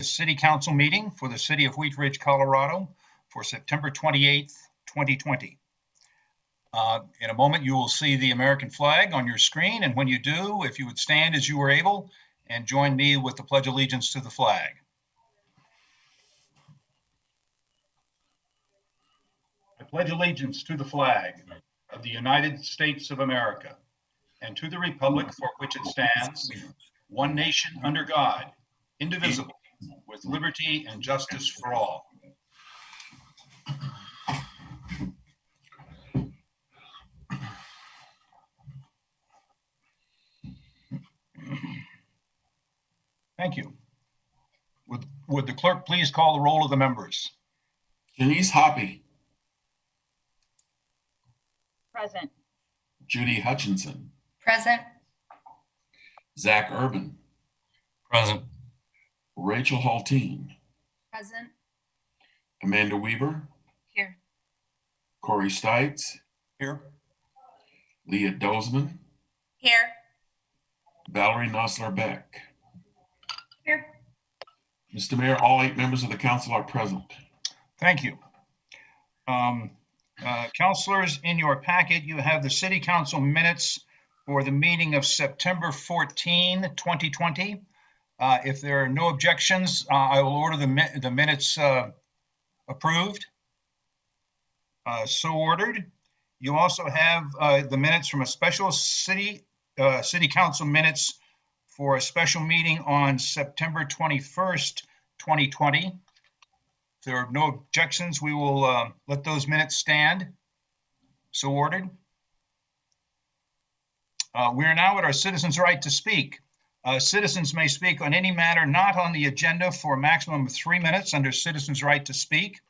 City Council meeting for the City of Wheatridge, Colorado for September 28th, 2020. In a moment, you will see the American flag on your screen, and when you do, if you would stand as you were able and join me with the Pledge of Allegiance to the flag. I pledge allegiance to the flag of the United States of America and to the republic for which it stands, one nation under God, indivisible, with liberty and justice for all. Thank you. Would the clerk please call the roll of the members? Denise Hoppy. Present. Judy Hutchinson. Present. Zach Urban. Present. Rachel Haltine. Present. Amanda Weaver. Here. Corey Stites. Here. Leah Dozman. Here. Valerie Nosler-Beck. Here. Mr. Mayor, all 8 members of the council are present. Thank you. Councilors, in your packet, you have the City Council minutes for the meeting of September 14, 2020. If there are no objections, I will order the minutes approved. So ordered. You also have the minutes from a special City Council minutes for a special meeting on September 21st, 2020. If there are no objections, we will let those minutes stand. So ordered. We are now at our citizens' right to speak. Citizens may speak on any matter not on the agenda for a maximum of 3 minutes under citizens' right to speak.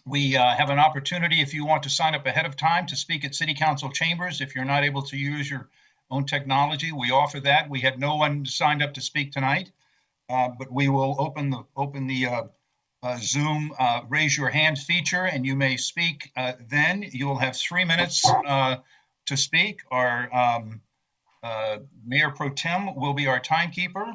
We have an opportunity, if you want to sign up ahead of time, to speak at City Council chambers. If you're not able to use your own technology, we offer that. We had no one signed up to speak tonight, but we will open the Zoom raise your hand feature, and you may speak then. You will have 3 minutes to speak. Our Mayor Pro Tem will be our timekeeper.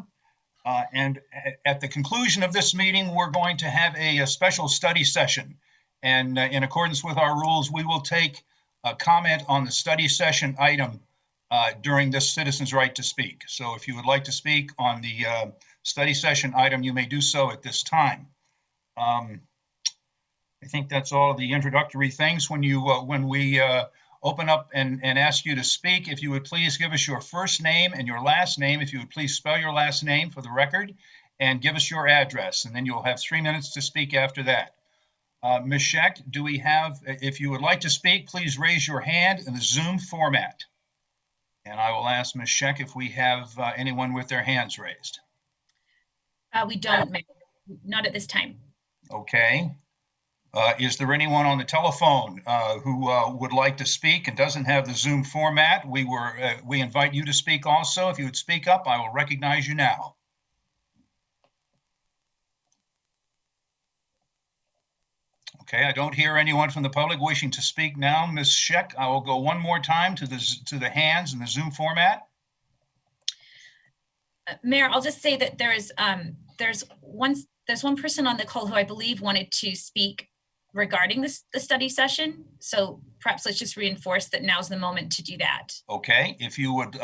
And at the conclusion of this meeting, we're going to have a special study session. And in accordance with our rules, we will take a comment on the study session item during this citizen's right to speak. So if you would like to speak on the study session item, you may do so at this time. I think that's all of the introductory things. When we open up and ask you to speak, if you would please give us your first name and your last name, if you would please spell your last name for the record and give us your address, and then you'll have 3 minutes to speak after that. Ms. Scheck, do we have, if you would like to speak, please raise your hand in the Zoom format. And I will ask Ms. Scheck if we have anyone with their hands raised. We don't, Mayor. Not at this time. Okay. Is there anyone on the telephone who would like to speak and doesn't have the Zoom format? We invite you to speak also. If you would speak up, I will recognize you now. Okay, I don't hear anyone from the public wishing to speak now. Ms. Scheck, I will go one more time to the hands in the Zoom format. Mayor, I'll just say that there's one person on the call who I believe wanted to speak regarding the study session. So perhaps let's just reinforce that now's the moment to do that. Okay, if you would,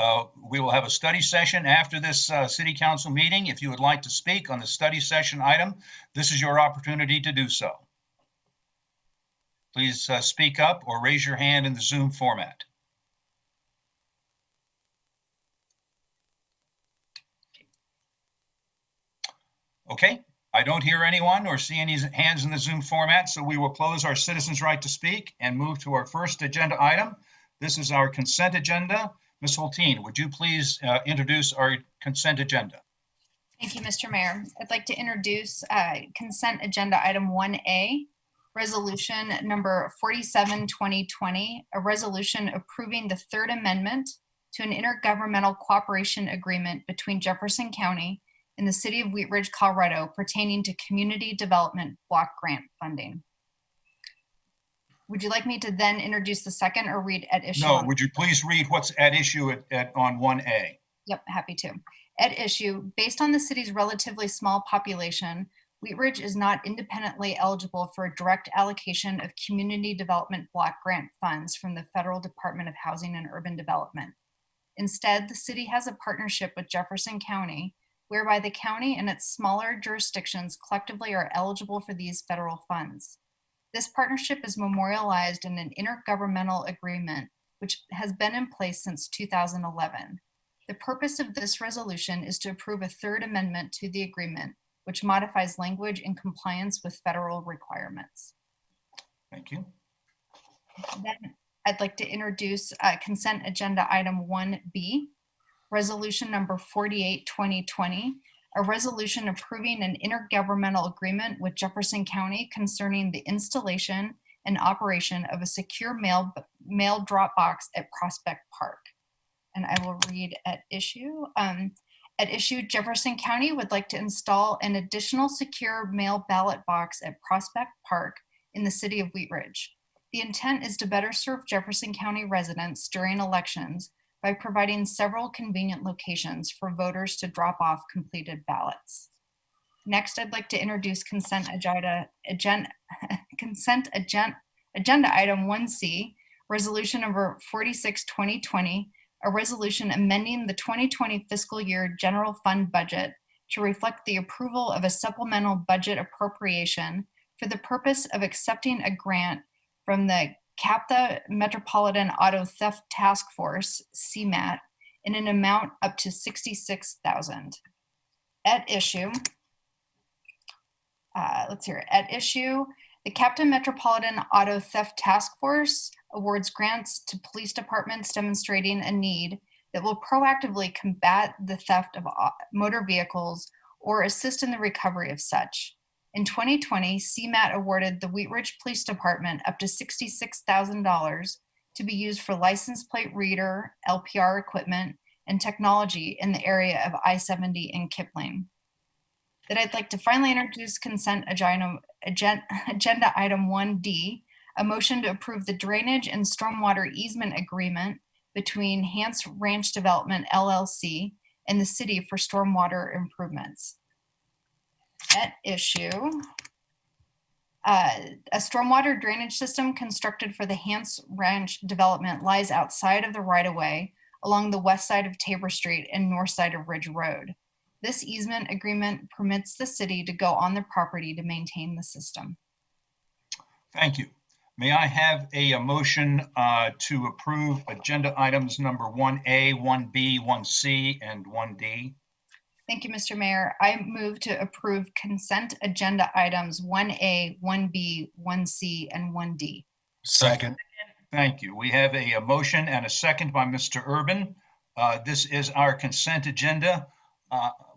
we will have a study session after this City Council meeting. If you would like to speak on the study session item, this is your opportunity to do so. Please speak up or raise your hand in the Zoom format. Okay, I don't hear anyone or see any hands in the Zoom format, so we will close our citizens' right to speak and move to our first agenda item. This is our consent agenda. Ms. Haltine, would you please introduce our consent agenda? Thank you, Mr. Mayor. I'd like to introduce consent agenda item 1A, resolution number 47-2020, a resolution approving the third amendment to an intergovernmental cooperation agreement between Jefferson County and the City of Wheatridge, Colorado, pertaining to community development block grant funding. Would you like me to then introduce the second or read at issue? No, would you please read what's at issue on 1A? Yep, happy to. At issue, based on the city's relatively small population, Wheatridge is not independently eligible for a direct allocation of community development block grant funds from the Federal Department of Housing and Urban Development. Instead, the city has a partnership with Jefferson County, whereby the county and its smaller jurisdictions collectively are eligible for these federal funds. This partnership is memorialized in an intergovernmental agreement, which has been in place since 2011. The purpose of this resolution is to approve a third amendment to the agreement, which modifies language in compliance with federal requirements. Thank you. Then I'd like to introduce consent agenda item 1B, resolution number 48, 2020, a resolution approving an intergovernmental agreement with Jefferson County concerning the installation and operation of a secure mail drop box at Prospect Park. And I will read at issue. At issue, Jefferson County would like to install an additional secure mail ballot box at Prospect Park in the city of Wheatridge. The intent is to better serve Jefferson County residents during elections by providing several convenient locations for voters to drop off completed ballots. Next, I'd like to introduce consent agenda item 1C, resolution number 46, 2020, a resolution amending the 2020 fiscal year general fund budget to reflect the approval of a supplemental budget appropriation for the purpose of accepting a grant from the CAPTA Metropolitan Auto Theft Task Force, CMAT, in an amount up to $66,000. At issue, the CAPTA Metropolitan Auto Theft Task Force awards grants to police departments demonstrating a need that will proactively combat the theft of motor vehicles or assist in the recovery of such. In 2020, CMAT awarded the Wheatridge Police Department up to $66,000 to be used for license plate reader, LPR equipment, and technology in the area of I-70 and Kipling. That I'd like to finally introduce consent agenda item 1D, a motion to approve the drainage and stormwater easement agreement between Hance Ranch Development LLC and the city for stormwater improvements. At issue, a stormwater drainage system constructed for the Hance Ranch development lies outside of the right-of-way along the west side of Tabor Street and north side of Ridge Road. This easement agreement permits the city to go on the property to maintain the system. Thank you. May I have a motion to approve agenda items number 1A, 1B, 1C, and 1D? Thank you, Mr. Mayor. I move to approve consent agenda items 1A, 1B, 1C, and 1D. Second. Thank you. We have a motion and a second by Mr. Urban. This is our consent agenda.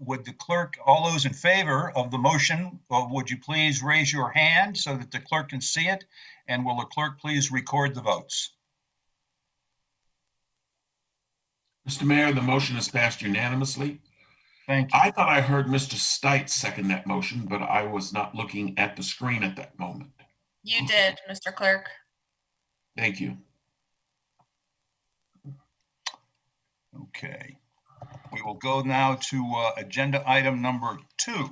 Would the clerk, all those in favor of the motion, would you please raise your hand so that the clerk can see it? And will the clerk please record the votes? Mr. Mayor, the motion is passed unanimously. Thank you. I thought I heard Mr. Stites second that motion, but I was not looking at the screen at that moment. You did, Mr. Clerk. Thank you. Okay. We will go now to agenda item number 2.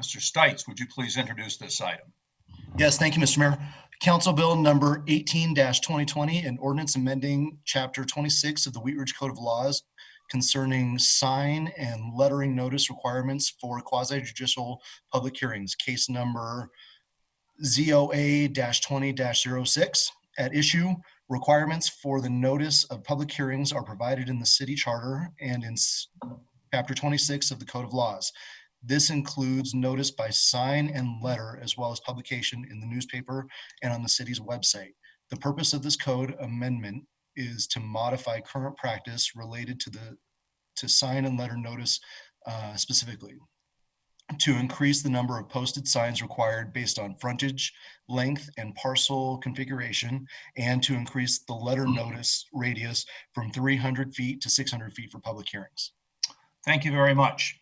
Mr. Stites, would you please introduce this item? Yes, thank you, Mr. Mayor. Council Bill number 18-2020, an ordinance amending Chapter 26 of the Wheatridge Code of Laws concerning sign and lettering notice requirements for quasi-judicial public hearings, case number ZOA-20-06. At issue, requirements for the notice of public hearings are provided in the city charter and in Chapter 26 of the Code of Laws. This includes notice by sign and letter, as well as publication in the newspaper and on the city's website. The purpose of this code amendment is to modify current practice related to sign and letter notice specifically, to increase the number of posted signs required based on frontage, length, and parcel configuration, and to increase the letter notice radius from 300 feet to 600 feet for public hearings. Thank you very much.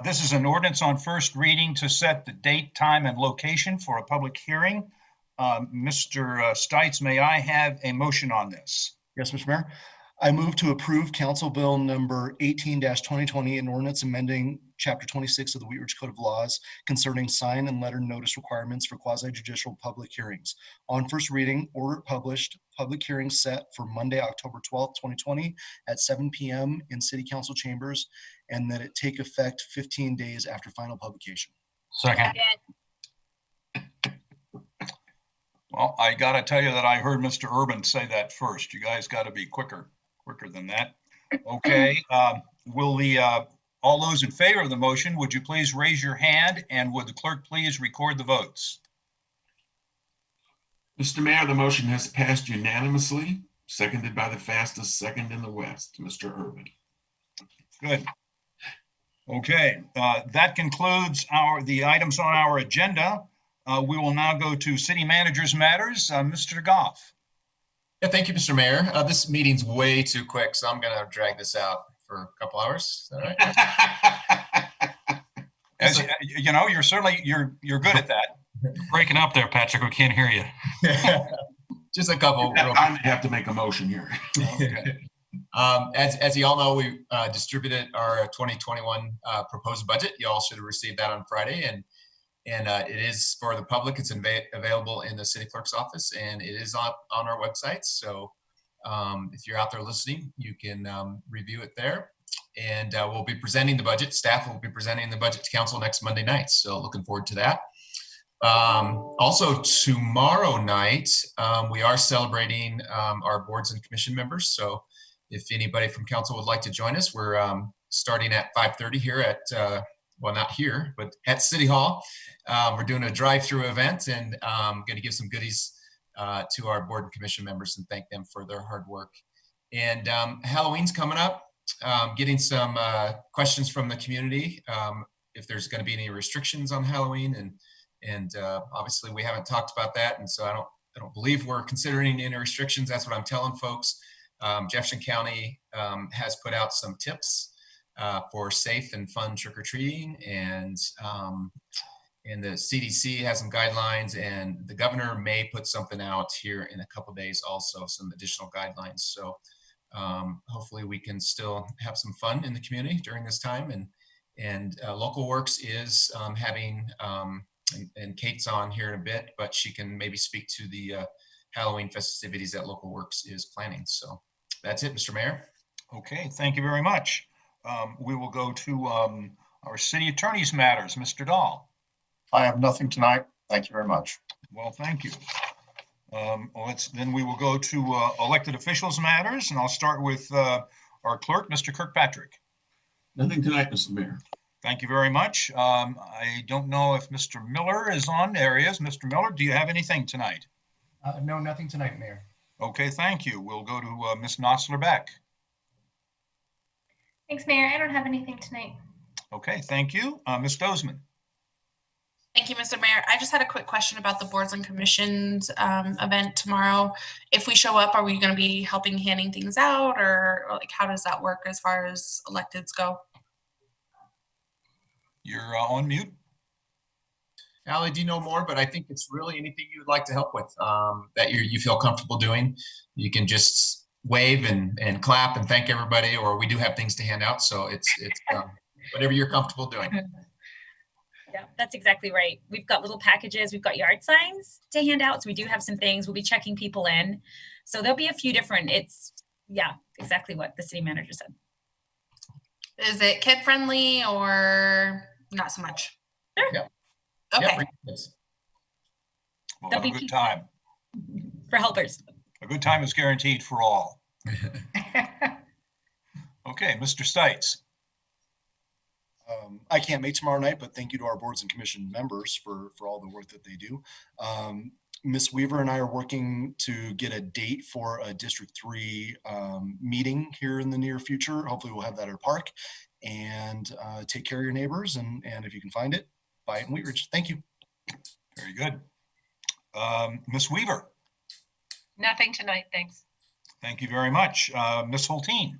This is an ordinance on first reading to set the date, time, and location for a public hearing. Mr. Stites, may I have a motion on this? Yes, Mr. Mayor. I move to approve Council Bill number 18-2020, an ordinance amending Chapter 26 of the Wheatridge Code of Laws concerning sign and letter notice requirements for quasi-judicial public hearings. On first reading, order published, public hearing set for Monday, October 12th, 2020 at 7 p.m. in City Council chambers, and that it take effect 15 days after final publication. Second. Well, I got to tell you that I heard Mr. Urban say that first. You guys got to be quicker than that. Okay, all those in favor of the motion, would you please raise your hand, and would the clerk please record the votes? Mr. Mayor, the motion has passed unanimously, seconded by the fastest second in the West, Mr. Urban. Good. Okay, that concludes the items on our agenda. We will now go to city manager's matters. Mr. Goff. Yeah, thank you, Mr. Mayor. This meeting's way too quick, so I'm going to drag this out for a couple hours. Is that right? As you know, you're good at that. Breaking up there, Patrick. We can't hear you. Just a couple. I may have to make a motion here. Okay. As you all know, we distributed our 2021 proposed budget. You all should have received that on Friday, and it is for the public. It's available in the city clerk's office, and it is on our website. So if you're out there listening, you can review it there. And we'll be presenting the budget. Staff will be presenting the budget to council next Monday night. So looking forward to that. Also tomorrow night, we are celebrating our boards and commission members. So if anybody from council would like to join us, we're starting at 5:30 here at, well, not here, but at City Hall. We're doing a drive-through event, and going to give some goodies to our board and commission members and thank them for their hard work. And Halloween's coming up. Getting some questions from the community if there's going to be any restrictions on Halloween, and obviously we haven't talked about that, and so I don't believe we're considering any restrictions. That's what I'm telling folks. Jefferson County has put out some tips for safe and fun trick-or-treating, and the CDC has some guidelines, and the governor may put something out here in a couple days also, some additional guidelines. So hopefully we can still have some fun in the community during this time, and Local Works is having and Kate's on here in a bit, but she can maybe speak to the Halloween festivities that Local Works is planning. So that's it, Mr. Mayor. Okay, thank you very much. We will go to our city attorney's matters. Mr. Dahl. I have nothing tonight. Thank you very much. Well, thank you. Then we will go to elected officials matters, and I'll start with our clerk, Mr. Kirkpatrick. Nothing tonight, Mr. Mayor. Thank you very much. I don't know if Mr. Miller is on. There he is. Mr. Miller, do you have anything tonight? No, nothing tonight, Mayor. Okay, thank you. We'll go to Ms. Nosler-Beck. Thanks, Mayor. I don't have anything tonight. Okay, thank you. Ms. Dozeman. Thank you, Mr. Mayor. I just had a quick question about the boards and commissions event tomorrow. If we show up, are we going to be helping handing things out, or like how does that work as far as electeds go? You're on mute. Allie, do you know more? But I think it's really anything you would like to help with that you feel comfortable doing. You can just wave and clap and thank everybody, or we do have things to hand out. So it's whatever you're comfortable doing. Yeah, that's exactly right. We've got little packages. We've got yard signs to hand out. So we do have some things. We'll be checking people in. So there'll be a few different, yeah, exactly what the city manager said. Is it kid friendly or not so much? Sure. Yep. Okay. Yep. We'll have a good time. For helpers. A good time is guaranteed for all. Okay, Mr. Stites. I can't make tomorrow night, but thank you to our boards and commission members for all the work that they do. Ms. Weaver and I are working to get a date for a District 3 meeting here in the near future. Hopefully we'll have that at a park, and take care of your neighbors. And if you can find it, buy it in Wheatridge. Thank you. Very good. Ms. Weaver. Nothing tonight, thanks. Thank you very much. Ms. Holteen.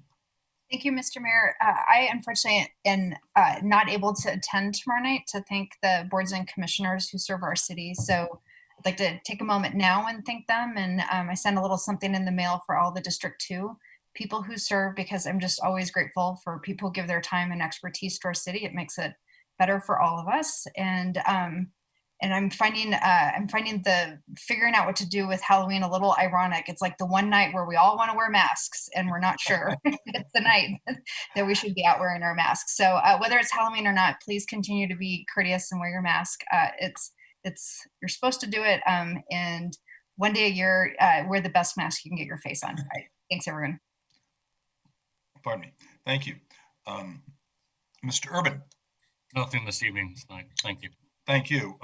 Thank you, Mr. Mayor. I unfortunately am not able to attend tomorrow night to thank the boards and commissioners who serve our city. So I'd like to take a moment now and thank them. And I sent a little something in the mail for all the District 2 people who serve, because I'm just always grateful for people who give their time and expertise to our city. It makes it better for all of us. And I'm finding the figuring out what to do with Halloween a little ironic. It's like the one night where we all want to wear masks and we're not sure it's the night that we should be out wearing our masks. So whether it's Halloween or not, please continue to be courteous and wear your mask. You're supposed to do it. And one day a year, wear the best mask you can get your face on. Right. Thanks, everyone. Pardon me. Thank you. Mr. Urban. Nothing this evening tonight. Thank you. Thank you.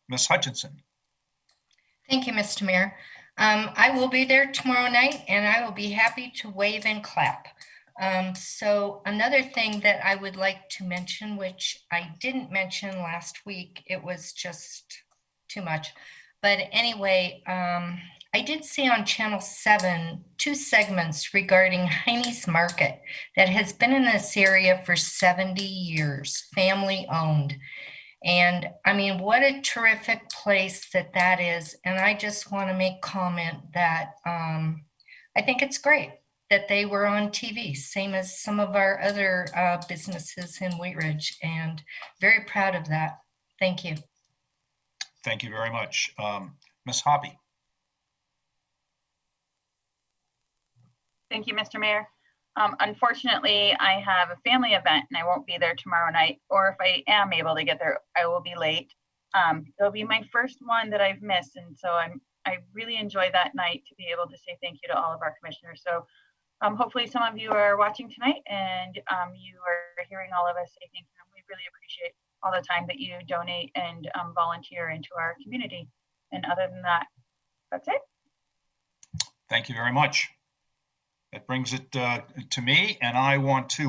Ms. Hutchinson. Thank you, Mr. Mayor. I will be there tomorrow night and I will be happy to wave and clap. So another thing that I would like to mention, which I didn't mention last week, it was just too much. But anyway, I did see on Channel 7 2 segments regarding Heine's Market that has been in this area for 70 years, family owned. And I mean, what a terrific place that is. And I just want to make comment that I think it's great that they were on TV, same as some of our other businesses in Wheatridge, and very proud of that. Thank you. Thank you very much. Ms. Hoppy. Thank you, Mr. Mayor. Unfortunately, I have a family event and I won't be there tomorrow night, or if I am able to get there, I will be late. It'll be my first one that I've missed. And so I really enjoy that night to be able to say thank you to all of our commissioners. So hopefully some of you are watching tonight and you are hearing all of us say thank you. We really appreciate all the time that you donate and volunteer into our community. And other than that, that's it. Thank you very much. That brings it to me, and I want to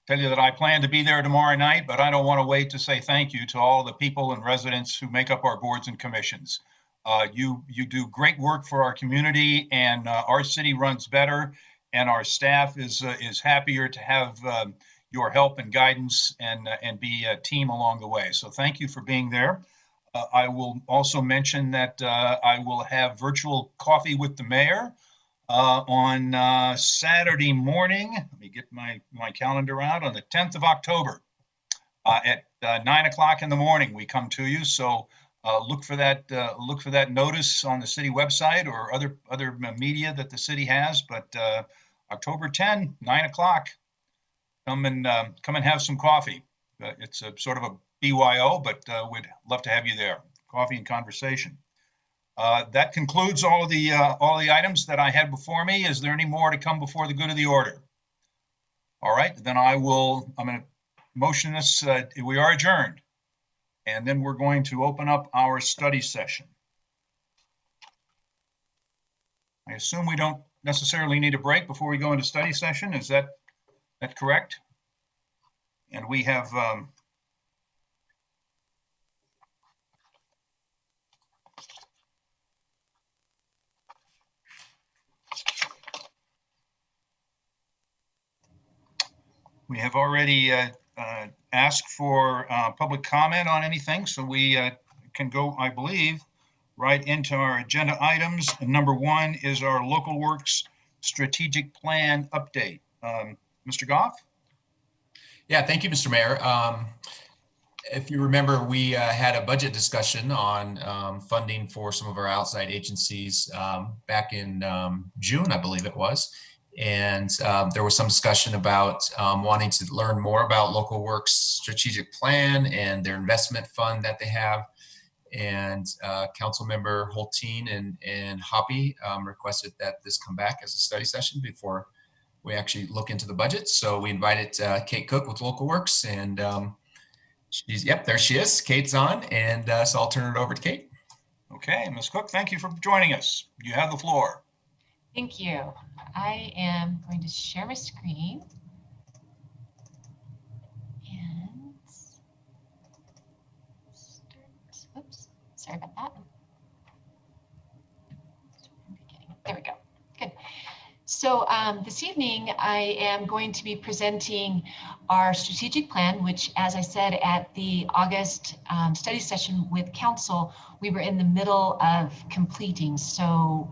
tell you that I plan to be there tomorrow night, but I don't want to wait to say thank you to all the people and residents who make up our boards and commissions. You do great work for our community, and our city runs better, and our staff is happier to have your help and guidance and be a team along the way. So thank you for being there. I will also mention that I will have virtual coffee with the mayor on Saturday morning. Let me get my calendar out. On the 10th of October at 9 o'clock in the morning, we come to you. So look for that notice on the city website or other media that the city has. But October 10, 9 o'clock, come and have some coffee. It's a sort of a BYO, but we'd love to have you there. Coffee and conversation. That concludes all the items that I had before me. Is there any more to come before the good of the order? All right, then I'm going to motion this. We are adjourned. And then we're going to open up our study session. I assume we don't necessarily need a break before we go into study session. Is that correct? And we have already asked for public comment on anything, so we can go, I believe, right into our agenda items. And number 1 is our local works strategic plan update. Mr. Goff? Yeah, thank you, Mr. Mayor. If you remember, we had a budget discussion on funding for some of our outside agencies back in June, I believe it was. And there was some discussion about wanting to learn more about Local Works strategic plan and their investment fund that they have. And Councilmember Holteen and Hoppy requested that this come back as a study session before we actually look into the budget. So we invited Kate Cook with Local Works, and there she is. Kate's on, and so I'll turn it over to Kate. Okay, Ms. Cook, thank you for joining us. You have the floor. Thank you. I am going to share my screen. And start, oops, sorry about that. There we go. Good. So this evening, I am going to be presenting our strategic plan, which, as I said, at the August study session with council, we were in the middle of completing. So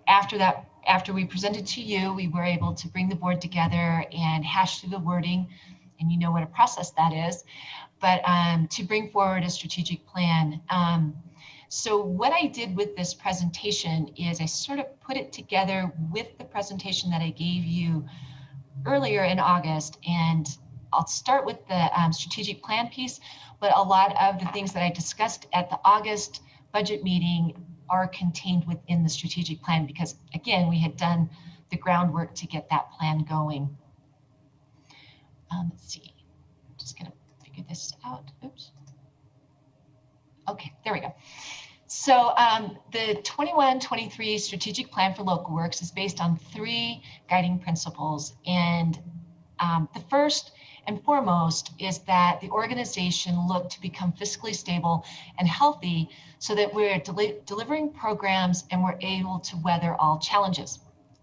after that after we presented to you, we were able to bring the board together and hash through the wording, and you know what a process that is, but to bring forward a strategic plan. So what I did with this presentation is I sort of put it together with the presentation that I gave you earlier in August, and I'll start with the strategic plan piece, but a lot of the things that I discussed at the August budget meeting are contained within the strategic plan because, again, we had done the groundwork to get that plan going. Let's see, I'm just going to figure this out. Oops. Okay, there we go. So the 21-23 strategic plan for local works is based on 3 guiding principles. And the first and foremost is that the organization look to become fiscally stable and healthy so that we're delivering programs and we're able to weather all challenges,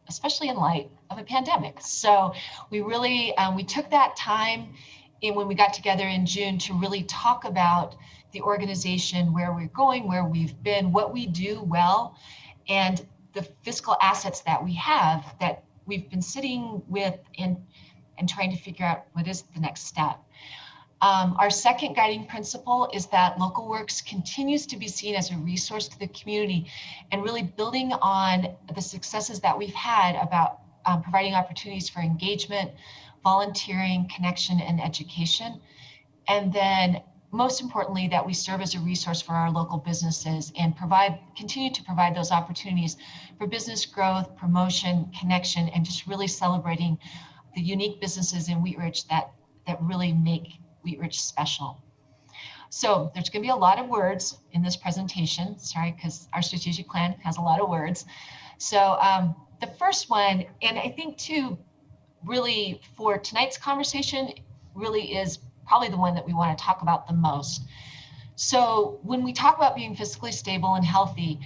especially in light of a pandemic. So we really, we took that time when we got together in June to really talk about the organization, where we're going, where we've been, what we do well, and the fiscal assets that we have that we've been sitting with and trying to figure out what is the next step. Our second guiding principle is that local works continues to be seen as a resource to the community and really building on the successes that we've had about providing opportunities for engagement, volunteering, connection, and education. And then most importantly, that we serve as a resource for our local businesses and continue to provide those opportunities for business growth, promotion, connection, and just really celebrating the unique businesses in Wheatridge that really make Wheatridge special. So there's going to be a lot of words in this presentation. Sorry, because our strategic plan has a lot of words. So the first one, and I think too, really for tonight's conversation, really is probably the one that we want to talk about the most. So when we talk about being fiscally stable and healthy,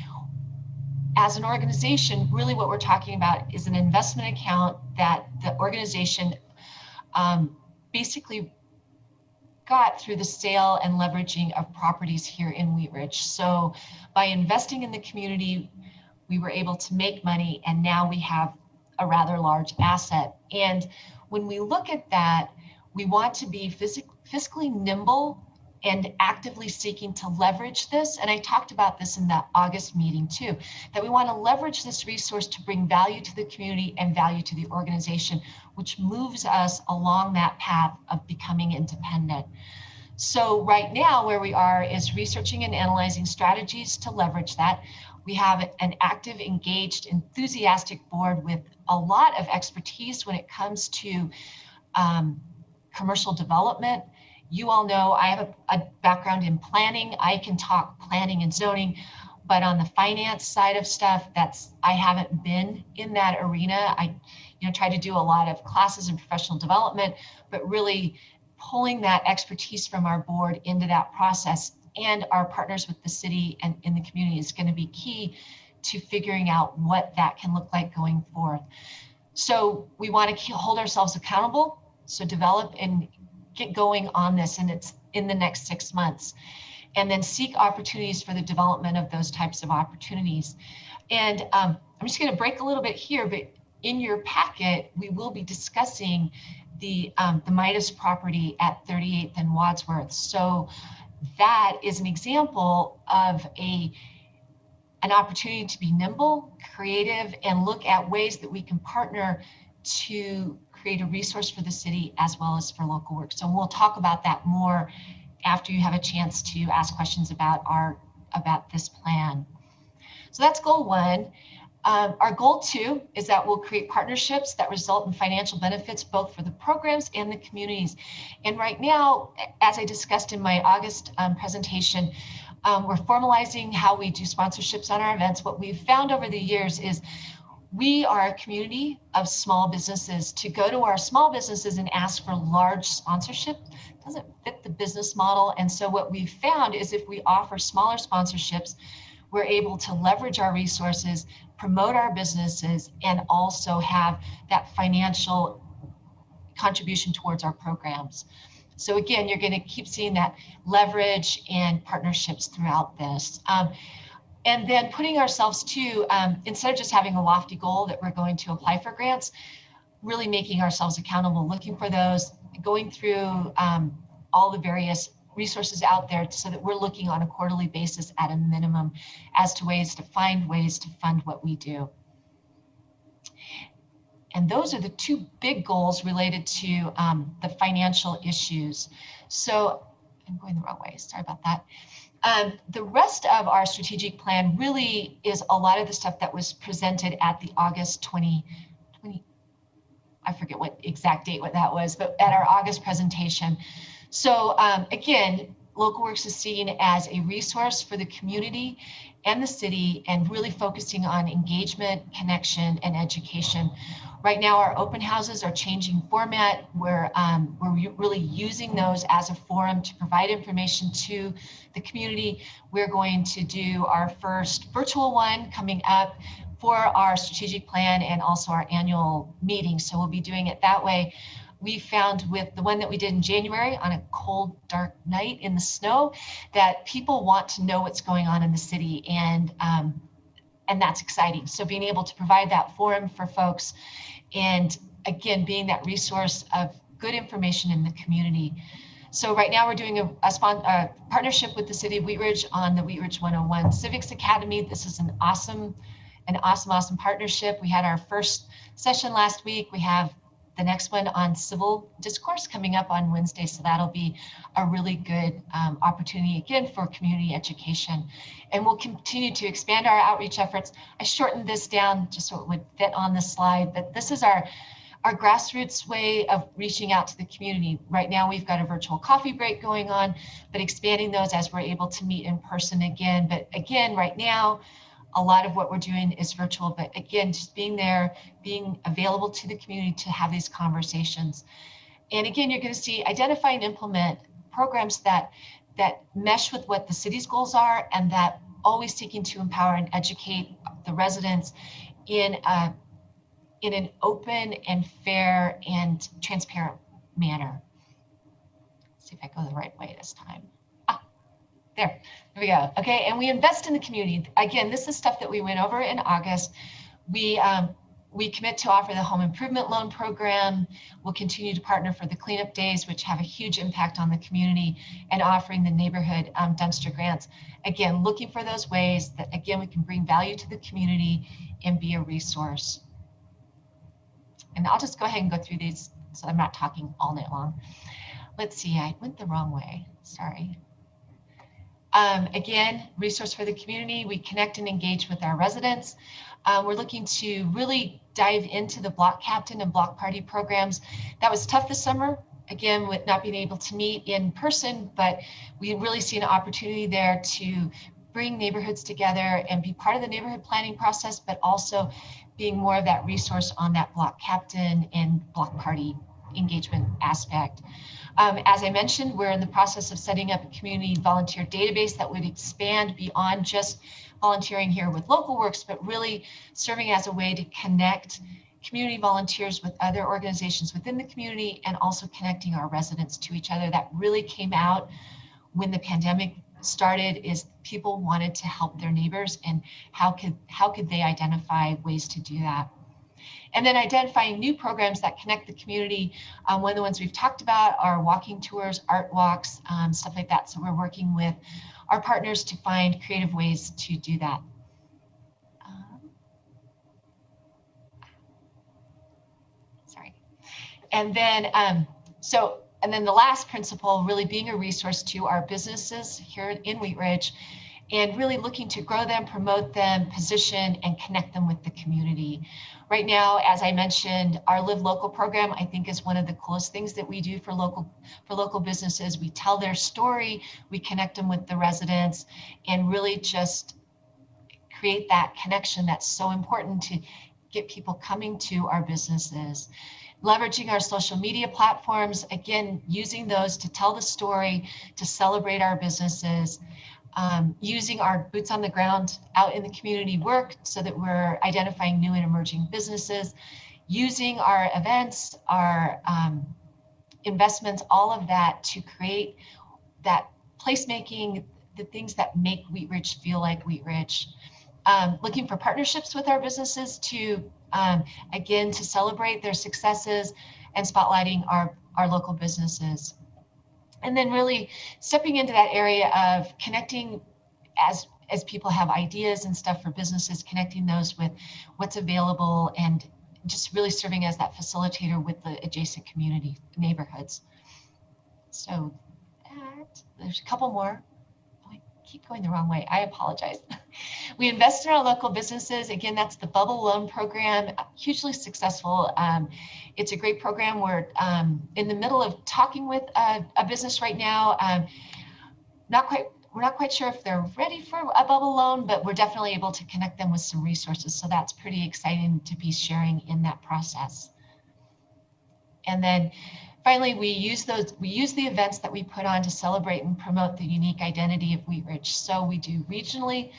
as an organization, really what we're talking about is an investment account that the organization basically got through the sale and leveraging of properties here in Wheatridge. So by investing in the community, we were able to make money, and now we have a rather large asset. And when we look at that, we want to be fiscally nimble and actively seeking to leverage this. And I talked about this in that August meeting too, that we want to leverage this resource to bring value to the community and value to the organization, which moves us along that path of becoming independent. So right now where we are is researching and analyzing strategies to leverage that. We have an active, engaged, enthusiastic board with a lot of expertise when it comes to commercial development. You all know I have a background in planning. I can talk planning and zoning, but on the finance side of stuff, I haven't been in that arena. I try to do a lot of classes in professional development, but really pulling that expertise from our board into that process and our partners with the city and in the community is going to be key to figuring out what that can look like going forth. So we want to hold ourselves accountable. So develop and get going on this, and it's in the next 6 months, and then seek opportunities for the development of those types of opportunities. And I'm just going to break a little bit here, but in your packet, we will be discussing the Midas property at 38th and Wadsworth. So that is an example of an opportunity to be nimble, creative, and look at ways that we can partner to create a resource for the city as well as for local work. So we'll talk about that more after you have a chance to ask questions about this plan. So that's goal 1. Our goal 2 is that we'll create partnerships that result in financial benefits both for the programs and the communities. And right now, as I discussed in my August presentation, we're formalizing how we do sponsorships on our events. What we've found over the years is we are a community of small businesses. To go to our small businesses and ask for large sponsorship doesn't fit the business model. And so what we've found is if we offer smaller sponsorships, we're able to leverage our resources, promote our businesses, and also have that financial contribution towards our programs. So again, you're going to keep seeing that leverage and partnerships throughout this. And then putting ourselves to, instead of just having a lofty goal that we're going to apply for grants, really making ourselves accountable, looking for those, going through all the various resources out there so that we're looking on a quarterly basis at a minimum as to ways to find ways to fund what we do. And those are the two big goals related to the financial issues. So I'm going the wrong way, sorry about that. The rest of our strategic plan really is a lot of the stuff that was presented at the August 2020, I forget what exact date what that was, but at our August presentation. So again, Local Works is seen as a resource for the community and the city, and really focusing on engagement, connection, and education. Right now, our open houses are changing format. We're really using those as a forum to provide information to the community. We're going to do our first virtual one coming up for our strategic plan and also our annual meeting. So we'll be doing it that way. We found with the one that we did in January on a cold, dark night in the snow that people want to know what's going on in the city, and that's exciting. So being able to provide that forum for folks, and again, being that resource of good information in the community. So right now we're doing a partnership with the city of Wheatridge on the Wheatridge 101 Civics Academy. This is an awesome partnership. We had our first session last week. We have the next one on civil discourse coming up on Wednesday. So that'll be a really good opportunity again for community education. And we'll continue to expand our outreach efforts. I shortened this down just so it would fit on the slide, but this is our grassroots way of reaching out to the community. Right now, we've got a virtual coffee break going on, but expanding those as we're able to meet in person again. But again, right now, a lot of what we're doing is virtual, but again, just being there, being available to the community to have these conversations. And again, you're going to see identify and implement programs that mesh with what the city's goals are, and that always seeking to empower and educate the residents in an open and fair and transparent manner. Let's see if I go the right way this time. There we go. Okay, and we invest in the community. Again, this is stuff that we went over in August. We commit to offer the home improvement loan program. We'll continue to partner for the cleanup days, which have a huge impact on the community, and offering the neighborhood dumpster grants. Again, looking for those ways that, again, we can bring value to the community and be a resource. And I'll just go ahead and go through these so I'm not talking all night long. Let's see, I went the wrong way, sorry. Again, resource for the community. We connect and engage with our residents. We're looking to really dive into the block captain and block party programs. That was tough this summer, again, with not being able to meet in person, but we really see an opportunity there to bring neighborhoods together and be part of the neighborhood planning process, but also being more of that resource on that block captain and block party engagement aspect. As I mentioned, we're in the process of setting up a community volunteer database that would expand beyond just volunteering here with Local Works, but really serving as a way to connect community volunteers with other organizations within the community, and also connecting our residents to each other. That really came out when the pandemic started, is people wanted to help their neighbors, and how could they identify ways to do that. And then identifying new programs that connect the community. One of the ones we've talked about are walking tours, art walks, stuff like that. So we're working with our partners to find creative ways to do that. Sorry. And then, and then the last principle, really being a resource to our businesses here in Wheatridge, and really looking to grow them, promote them, position, and connect them with the community. Right now, as I mentioned, our Live Local program, I think, is one of the coolest things that we do for local businesses. We tell their story, we connect them with the residents, and really just create that connection that's so important to get people coming to our businesses. Leveraging our social media platforms, again, using those to tell the story, to celebrate our businesses. Using our boots on the ground out in the community work so that we're identifying new and emerging businesses, using our events, our investments, all of that to create that placemaking, the things that make Wheatridge feel like Wheatridge. Looking for partnerships with our businesses to, again, to celebrate their successes and spotlighting our local businesses. And then really stepping into that area of connecting as people have ideas and stuff for businesses, connecting those with what's available and just really serving as that facilitator with the adjacent community neighborhoods. So there's a couple more. I keep going the wrong way. I apologize. We invest in our local businesses. Again, that's the Bubble Loan Program, hugely successful. It's a great program. We're in the middle of talking with a business right now. We're not quite sure if they're ready for a bubble loan, but we're definitely able to connect them with some resources. So that's pretty exciting to be sharing in that process. And then finally, we use the events that we put on to celebrate and promote the unique identity of Wheatridge. So we do regionally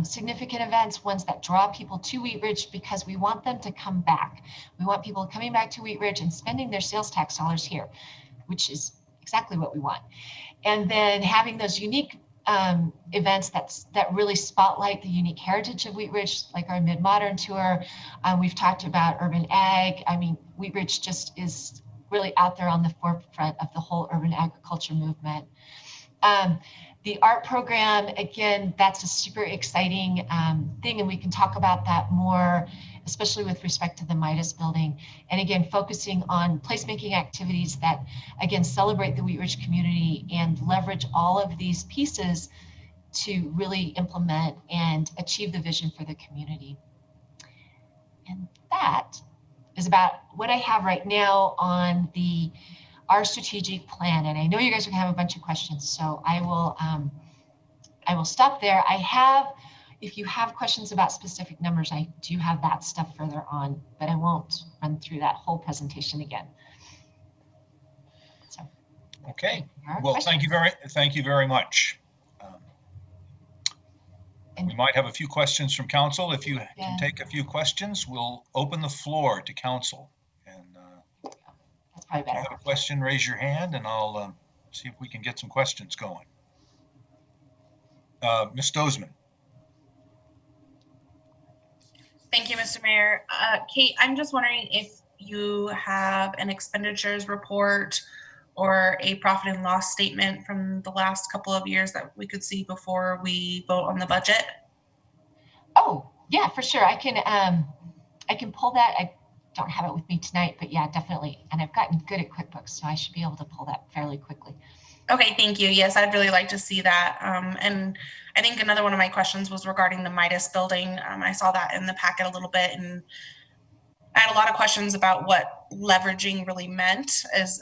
significant events, ones that draw people to Wheatridge because we want them to come back. We want people coming back to Wheatridge and spending their sales tax dollars here, which is exactly what we want. And then having those unique events that really spotlight the unique heritage of Wheatridge, like our mid-modern tour. We've talked about urban ag. I mean, Wheatridge just is really out there on the forefront of the whole urban agriculture movement. The art program, again, that's a super exciting thing, and we can talk about that more, especially with respect to the Midas building. And again, focusing on placemaking activities that, again, celebrate the Wheatridge community and leverage all of these pieces to really implement and achieve the vision for the community. And that is about what I have right now on our strategic plan. And I know you guys are gonna have a bunch of questions, so I will stop there. If you have questions about specific numbers, I do have that stuff further on, but I won't run through that whole presentation again. So, okay. Well, thank you very much. We might have a few questions from council. If you can take a few questions, we'll open the floor to council. And that's probably better. If you have a question, raise your hand, and I'll see if we can get some questions going. Ms. Dozeman. Thank you, Mr. Mayor. Kate, I'm just wondering if you have an expenditures report or a profit and loss statement from the last couple of years that we could see before we vote on the budget. Oh, yeah, for sure. I can pull that. I don't have it with me tonight, but yeah, definitely. And I've gotten good at QuickBooks, so I should be able to pull that fairly quickly. Okay, thank you. Yes, I'd really like to see that. And I think another one of my questions was regarding the Midas building. I saw that in the packet a little bit, and I had a lot of questions about what leveraging really meant,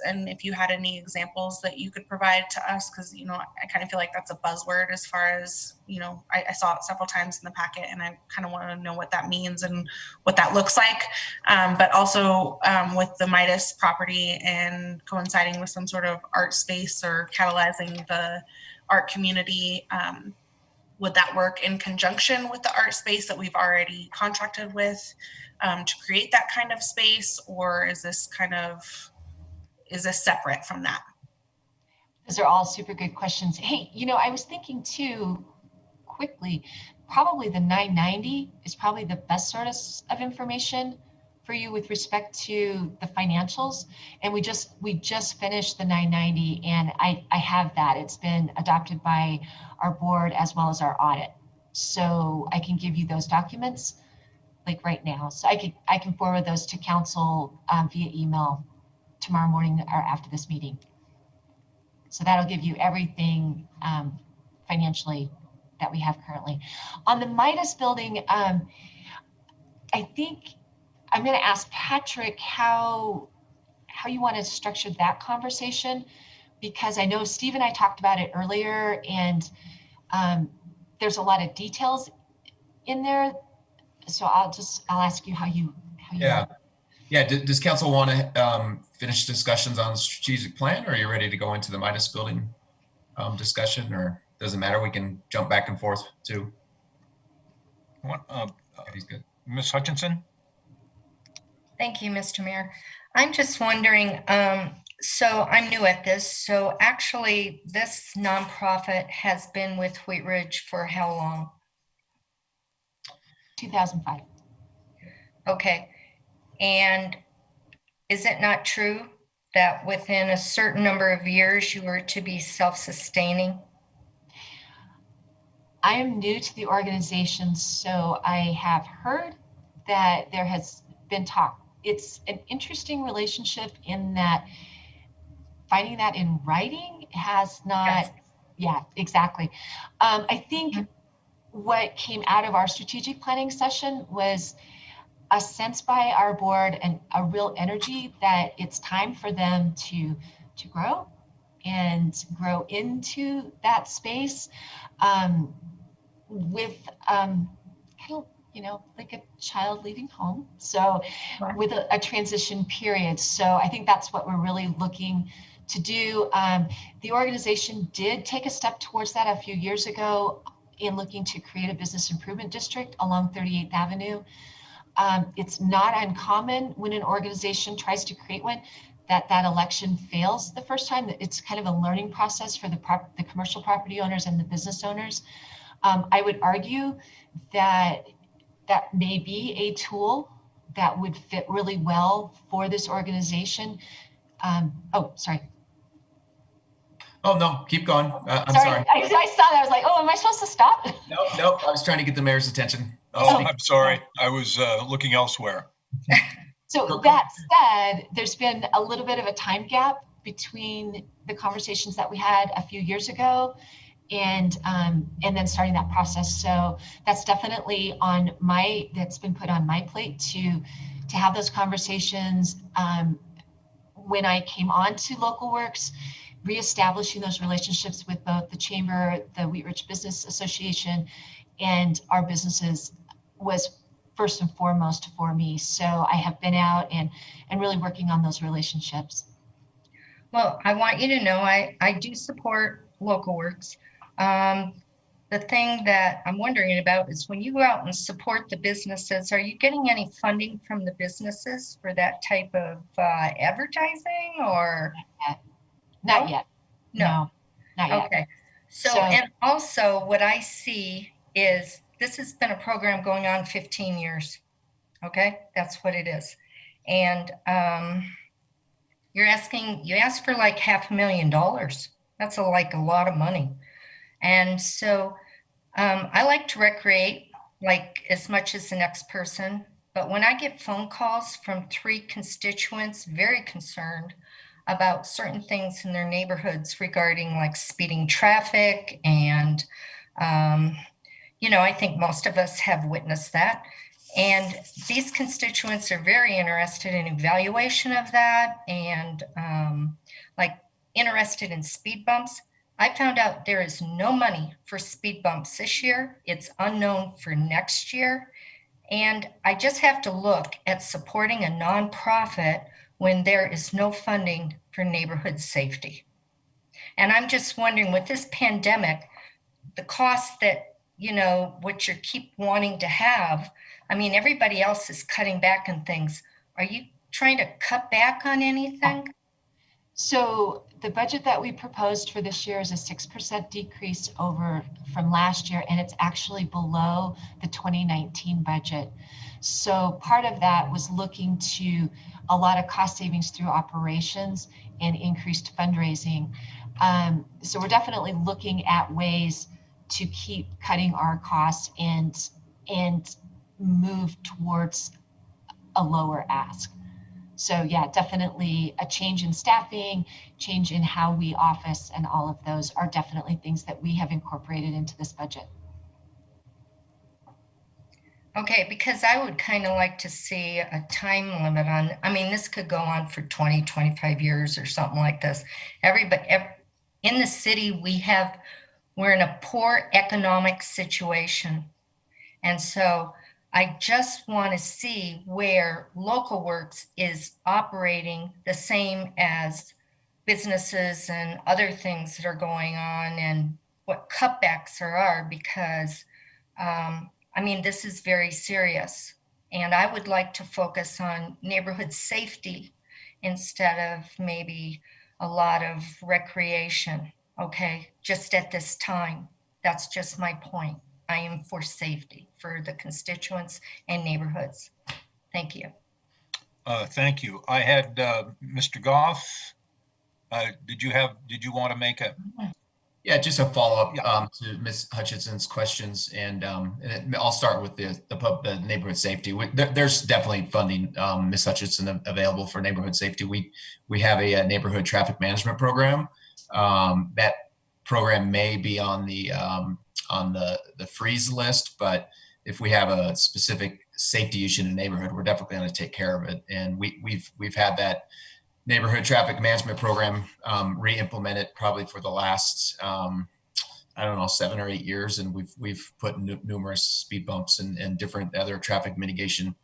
and if you had any examples that you could provide to us, because I kind of feel like that's a buzzword as far as I saw it several times in the packet, and I kind of want to know what that means and what that looks like. But also with the Midas property and coinciding with some sort of art space or catalyzing the art community, would that work in conjunction with the art space that we've already contracted with to create that kind of space, or is this separate from that? Those are all super good questions. Hey, I was thinking too, quickly, probably the 990 is probably the best source of information for you with respect to the financials. And we just finished the 990, and I have that. It's been adopted by our board as well as our audit. So I can give you those documents like right now. So I can forward those to council via email tomorrow morning or after this meeting. So that'll give you everything financially that we have currently. On the Midas building, I think I'm going to ask Patrick how you want to structure that conversation, because I know Steve and I talked about it earlier, and there's a lot of details in there. So I'll ask you how you. Yeah. Does council want to finish discussions on the strategic plan, or are you ready to go into the Midas building discussion, or doesn't matter? We can jump back and forth too. He's good. Ms. Hutchinson. Thank you, Mr. Mayor. I'm just wondering, So I'm new at this. So actually, this nonprofit has been with Wheatridge for how long? 2005. Okay. And is it not true that within a certain number of years you were to be self-sustaining? I am new to the organization, so I have heard that there has been talk. It's an interesting relationship in that finding that in writing has not, Yes. yeah, exactly. I think what came out of our strategic planning session was a sense by our board and a real energy that it's time for them to grow and grow into that space with kind of, you know, like a child leaving home. So with a transition period. So I think that's what we're really looking to do. The organization did take a step towards that a few years ago in looking to create a business improvement district along 38th Avenue. It's not uncommon when an organization tries to create one that election fails the first time. It's kind of a learning process for the commercial property owners and the business owners. I would argue that that may be a tool that would fit really well for this organization. Oh, sorry. Oh, no, keep going. I'm sorry. I saw that. I was like, oh, am I supposed to stop? Nope. I was trying to get the mayor's attention. Oh, I'm sorry. I was looking elsewhere. So that said, there's been a little bit of a time gap between the conversations that we had a few years ago and then starting that process. So that's definitely that's been put on my plate to have those conversations. When I came on to Local Works, reestablishing those relationships with both the Chamber, the Wheatridge Business Association, and our businesses was first and foremost for me. So I have been out and really working on those relationships. Well, I want you to know I do support Local Works. The thing that I'm wondering about is when you go out and support the businesses, are you getting any funding from the businesses for that type of advertising or? Not yet. No, not yet. Okay. So, and also what I see is this has been a program going on 15 years. Okay, that's what it is. And you asked for like $500,000. That's like a lot of money. And so I like to recreate like as much as the next person. But when I get phone calls from 3 constituents very concerned about certain things in their neighborhoods regarding like speeding traffic and, I think most of us have witnessed that. And these constituents are very interested in evaluation of that and like interested in speed bumps. I found out there is no money for speed bumps this year. It's unknown for next year. And I just have to look at supporting a nonprofit when there is no funding for neighborhood safety. And I'm just wondering with this pandemic, the costs that, what you keep wanting to have, I mean, everybody else is cutting back on things. Are you trying to cut back on anything? So the budget that we proposed for this year is a 6% decrease from last year, and it's actually below the 2019 budget. So part of that was looking to a lot of cost savings through operations and increased fundraising. So we're definitely looking at ways to keep cutting our costs and move towards a lower ask. So yeah, definitely a change in staffing, change in how we office, and all of those are definitely things that we have incorporated into this budget. Okay, because I would kind of like to see a time limit on, I mean, this could go on for 20, 25 years or something like this. In the city, we're in a poor economic situation. And so I just want to see where Local Works is operating the same as businesses and other things that are going on and what cutbacks there are, because this is very serious. And I would like to focus on neighborhood safety instead of maybe a lot of recreation, okay? Just at this time, that's just my point. I am for safety for the constituents and neighborhoods. Thank you. Thank you. I had Mr. Goff. Did you want to make a? Yeah, just a follow-up Yeah. to Ms. Hutchinson's questions, and I'll start with the neighborhood safety. There's definitely funding, Ms. Hutchinson, available for neighborhood safety. We have a neighborhood traffic management program. That program may be on the freeze list, but if we have a specific safety issue in a neighborhood, we're definitely going to take care of it. And we've had that neighborhood traffic management program re-implemented probably for the last, I don't know, 7 or 8 years. And we've put numerous speed bumps and different other traffic mitigation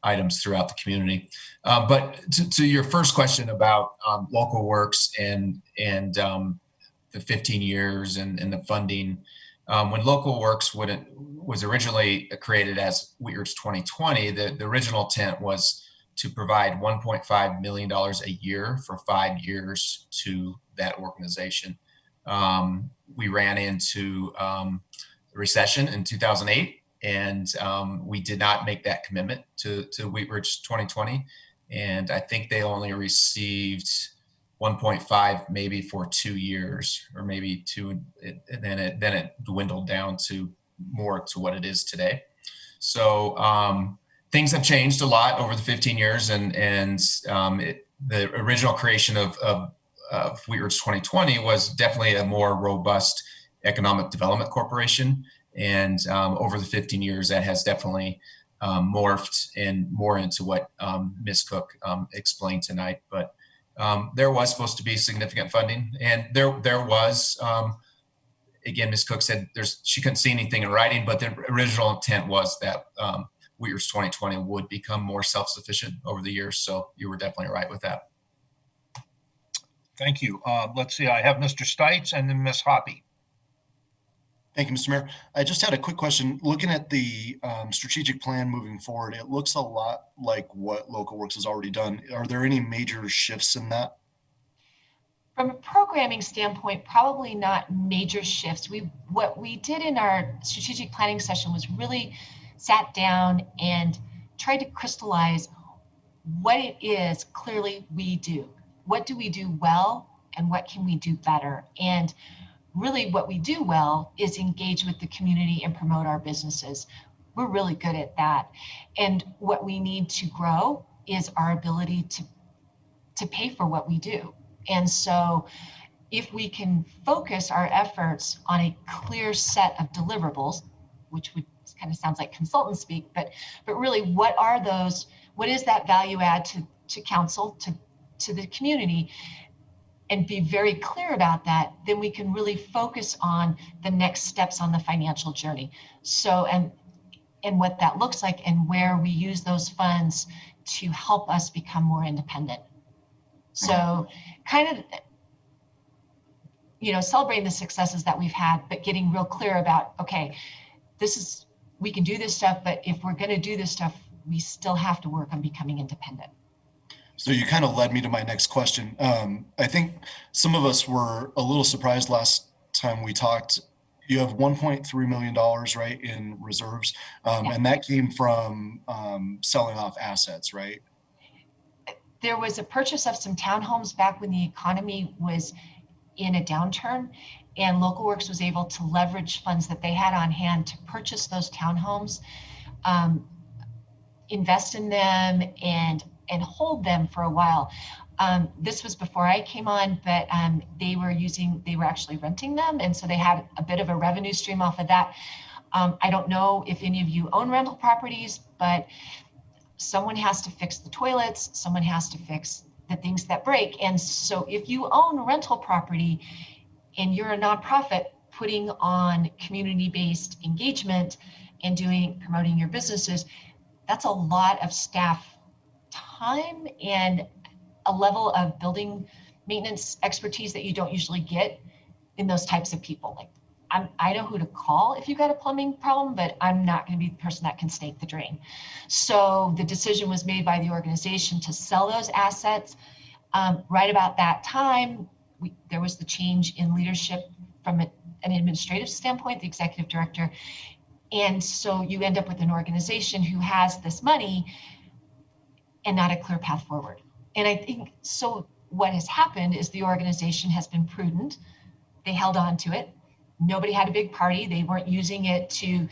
items throughout the community. But to your first question about local works and the 15 years and the funding, when local works was originally created as Wheatridge 2020, the original intent was to provide $1.5 million a year for 5 years to that organization. We ran into the recession in 2008, and we did not make that commitment to Wheatridge 2020. And I think they only received 1.5 maybe for 2 years, or maybe 2, and then it dwindled down to more to what it is today. So things have changed a lot over the 15 years, and the original creation of Wheatridge 2020 was definitely a more robust economic development corporation. And over the 15 years, that has definitely morphed and more into what Ms. Cook explained tonight. But there was supposed to be significant funding, and there was. Again, Ms. Cook said she couldn't see anything in writing, but the original intent was that Wheatridge 2020 would become more self-sufficient over the years. So you were definitely right with that. Thank you. Let's see. I have Mr. Stites and then Ms. Hoppy. Thank you, Mr. Mayor. I just had a quick question. Looking at the strategic plan moving forward, it looks a lot like what Local Works has already done. Are there any major shifts in that? From a programming standpoint, probably not major shifts. What we did in our strategic planning session was really sat down and tried to crystallize what it is clearly we do. What do we do well, and what can we do better? And really what we do well is engage with the community and promote our businesses. We're really good at that. And what we need to grow is our ability to pay for what we do. And so if we can focus our efforts on a clear set of deliverables, which would kind of sounds like consultant speak, but really what are those, what is that value add to council, to the community, and be very clear about that, then we can really focus on the next steps on the financial journey. So, and what that looks like and where we use those funds to help us become more independent. So kind of, celebrating the successes that we've had, but getting real clear about, okay, we can do this stuff, but if we're going to do this stuff, we still have to work on becoming independent. So you kind of led me to my next question. I think some of us were a little surprised last time we talked. You have $1.3 million, right, in reserves, and that came from selling off assets, right? There was a purchase of some townhomes back when the economy was in a downturn, and Local Works was able to leverage funds that they had on hand to purchase those townhomes, invest in them, and hold them for a while. This was before I came on, but they were actually renting them, and so they had a bit of a revenue stream off of that. I don't know if any of you own rental properties, but someone has to fix the toilets, someone has to fix the things that break. And so if you own rental property and you're a nonprofit putting on community-based engagement and promoting your businesses, that's a lot of staff time and a level of building maintenance expertise that you don't usually get in those types of people. Like I know who to call if you've got a plumbing problem, but I'm not going to be the person that can stake the drain. So the decision was made by the organization to sell those assets. Right about that time, there was the change in leadership from an administrative standpoint, the executive director. And so you end up with an organization who has this money and not a clear path forward. And I think, so what has happened is the organization has been prudent. They held on to it. Nobody had a big party. They weren't using it to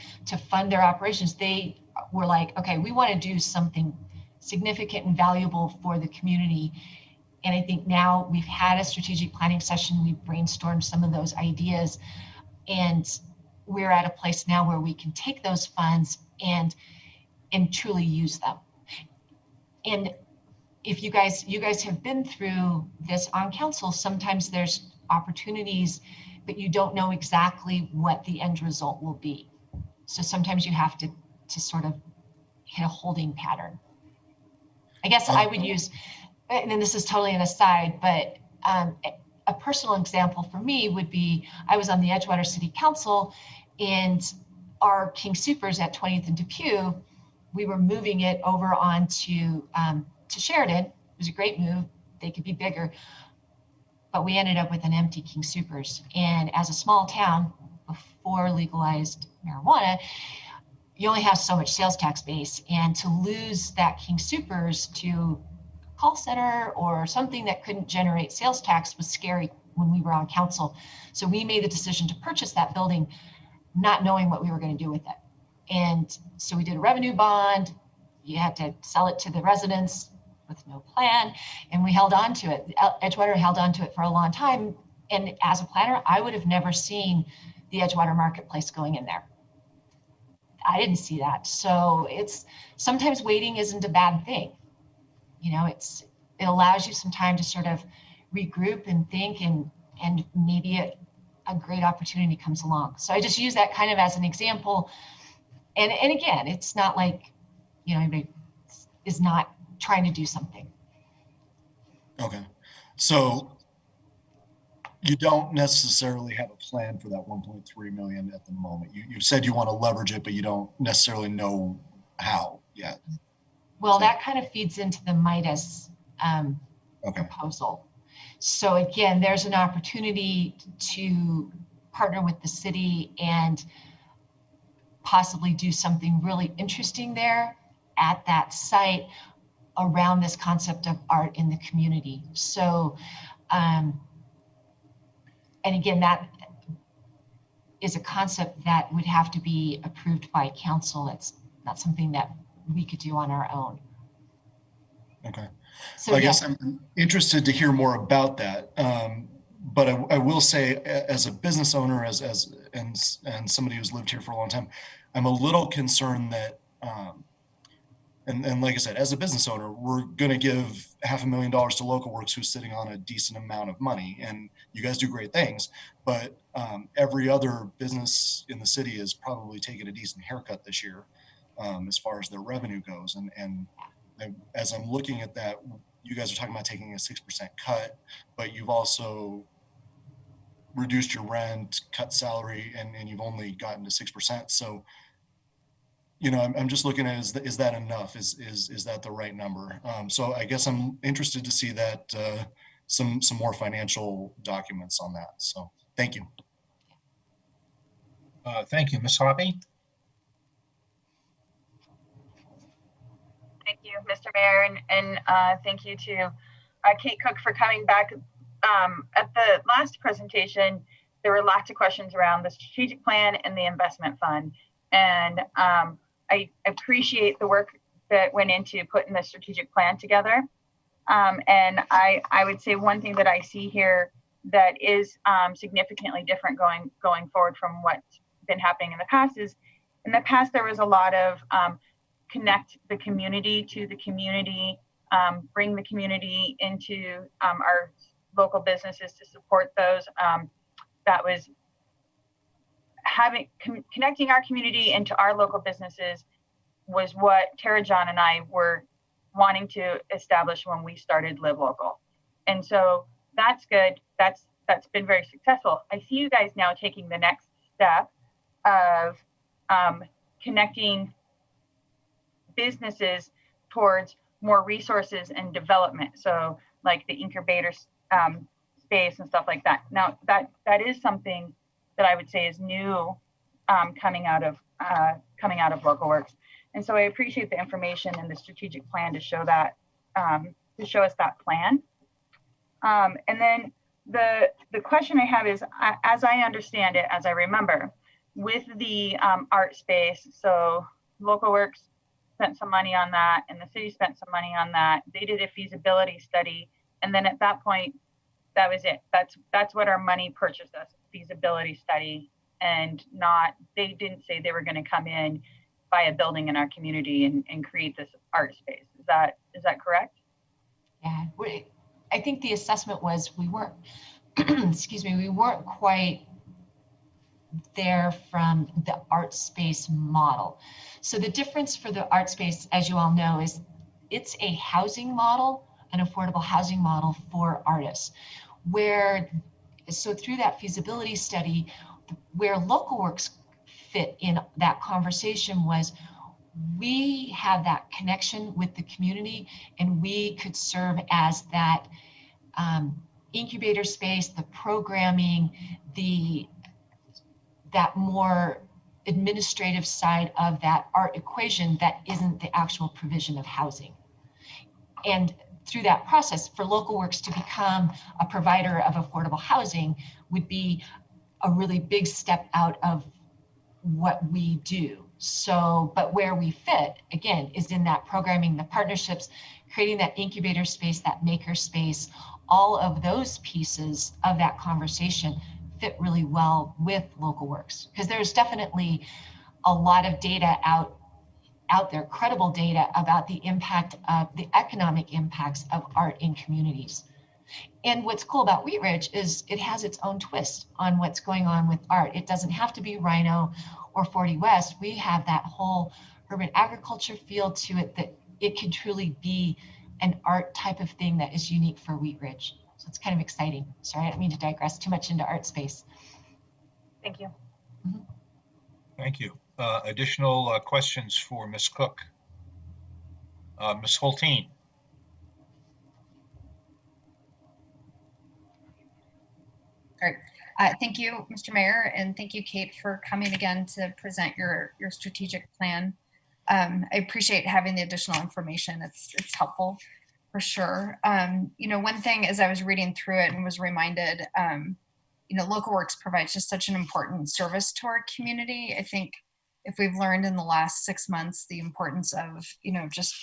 fund their operations. They were like, okay, we want to do something significant and valuable for the community. And I think now we've had a strategic planning session. We've brainstormed some of those ideas, and we're at a place now where we can take those funds and truly use them. And if you guys have been through this on council, sometimes there's opportunities, but you don't know exactly what the end result will be. So sometimes you have to sort of hit a holding pattern. I guess I would use, and then this is totally an aside, but a personal example for me would be, I was on the Edgewater City Council, and our King Soopers at 20th and Depew, we were moving it over onto to Sheridan. It was a great move. They could be bigger, but we ended up with an empty King Soopers. And as a small town, before legalized marijuana, you only have so much sales tax base, and to lose that King Soopers to call center or something that couldn't generate sales tax was scary when we were on council. So we made the decision to purchase that building, not knowing what we were going to do with it. And so we did a revenue bond. You had to sell it to the residents with no plan, and we held on to it. Edgewater held on to it for a long time. And as a planner, I would have never seen the Edgewater marketplace going in there. I didn't see that. So it's sometimes waiting isn't a bad thing. You know, it allows you some time to sort of regroup and think, and maybe a great opportunity comes along. So I just use that kind of as an example. And again, it's not like, you know, anybody is not trying to do something. Okay. So you don't necessarily have a plan for that 1.3 million at the moment. You said you want to leverage it, but you don't necessarily know how yet. Well, that kind of feeds into the Midas proposal. So again, there's an opportunity to partner with the city and possibly do something really interesting there at that site around this concept of art in the community. So, and again, that is a concept that would have to be approved by council. It's not something that we could do on our own. Okay. So I guess I'm interested to hear more about that. But I will say, as a business owner, and somebody who's lived here for a long time, I'm a little concerned that, and like I said, as a business owner, we're going to give $500,000 to Local Works, who's sitting on a decent amount of money, and you guys do great things. But every other business in the city is probably taking a decent haircut this year, as far as their revenue goes. And as I'm looking at that, you guys are talking about taking a 6% cut, but you've also reduced your rent, cut salary, and you've only gotten to 6%. So, you know, I'm just looking at, is that enough? Is that the right number? So I guess I'm interested to see that, some more financial documents on that. So thank you. Thank you, Ms. Hoppy. Thank you, Mr. Mayor, and thank you to Kate Cook for coming back. At the last presentation, there were lots of questions around the strategic plan and the investment fund. And I appreciate the work that went into putting the strategic plan together. And I would say one thing that I see here that is significantly different going forward from what's been happening in the past is, in the past, there was a lot of connect the community to the community, bring the community into our local businesses to support those. That was connecting our community into our local businesses was what Tara John and I were wanting to establish when we started Live Local. And so that's good. That's been very successful. I see you guys now taking the next step of connecting businesses towards more resources and development. So like the incubator space and stuff like that. Now that is something that I would say is new coming out of Local Works. And so I appreciate the information and the strategic plan to show that, to show us that plan. And then the question I have is, as I understand it, as I remember, with the art space, so Local Works spent some money on that and the city spent some money on that. They did a feasibility study. And then at that point, that was it. That's what our money purchased us, feasibility study, and they didn't say they were going to come in, buy a building in our community and create this art space. Is that correct? Yeah, I think the assessment was we weren't, excuse me, we weren't quite there from the art space model. So the difference for the art space, as you all know, is it's a housing model, an affordable housing model for artists, so through that feasibility study, where Local Works fit in that conversation was we have that connection with the community and we could serve as that incubator space, the programming, that more administrative side of that art equation that isn't the actual provision of housing. And through that process, for Local Works to become a provider of affordable housing would be a really big step out of what we do. So, but where we fit, again, is in that programming, the partnerships, creating that incubator space, that maker space, all of those pieces of that conversation fit really well with Local Works, because there's definitely a lot of data out there, credible data about the impact of the economic impacts of art in communities. And what's cool about Wheatridge is it has its own twist on what's going on with art. It doesn't have to be Rhino or 40 West. We have that whole urban agriculture feel to it that it can truly be an art type of thing that is unique for Wheatridge. So it's kind of exciting. Sorry, I don't mean to digress too much into art space. Thank you. Mm-hmm. Thank you. Additional questions for Ms. Cook? Ms. Hulteen? Great. Thank you, Mr. Mayor, and thank you, Kate, for coming again to present your strategic plan. I appreciate having the additional information. It's helpful for sure. One thing as I was reading through it and was reminded, Local Works provides just such an important service to our community. I think if we've learned in the last 6 months the importance of, just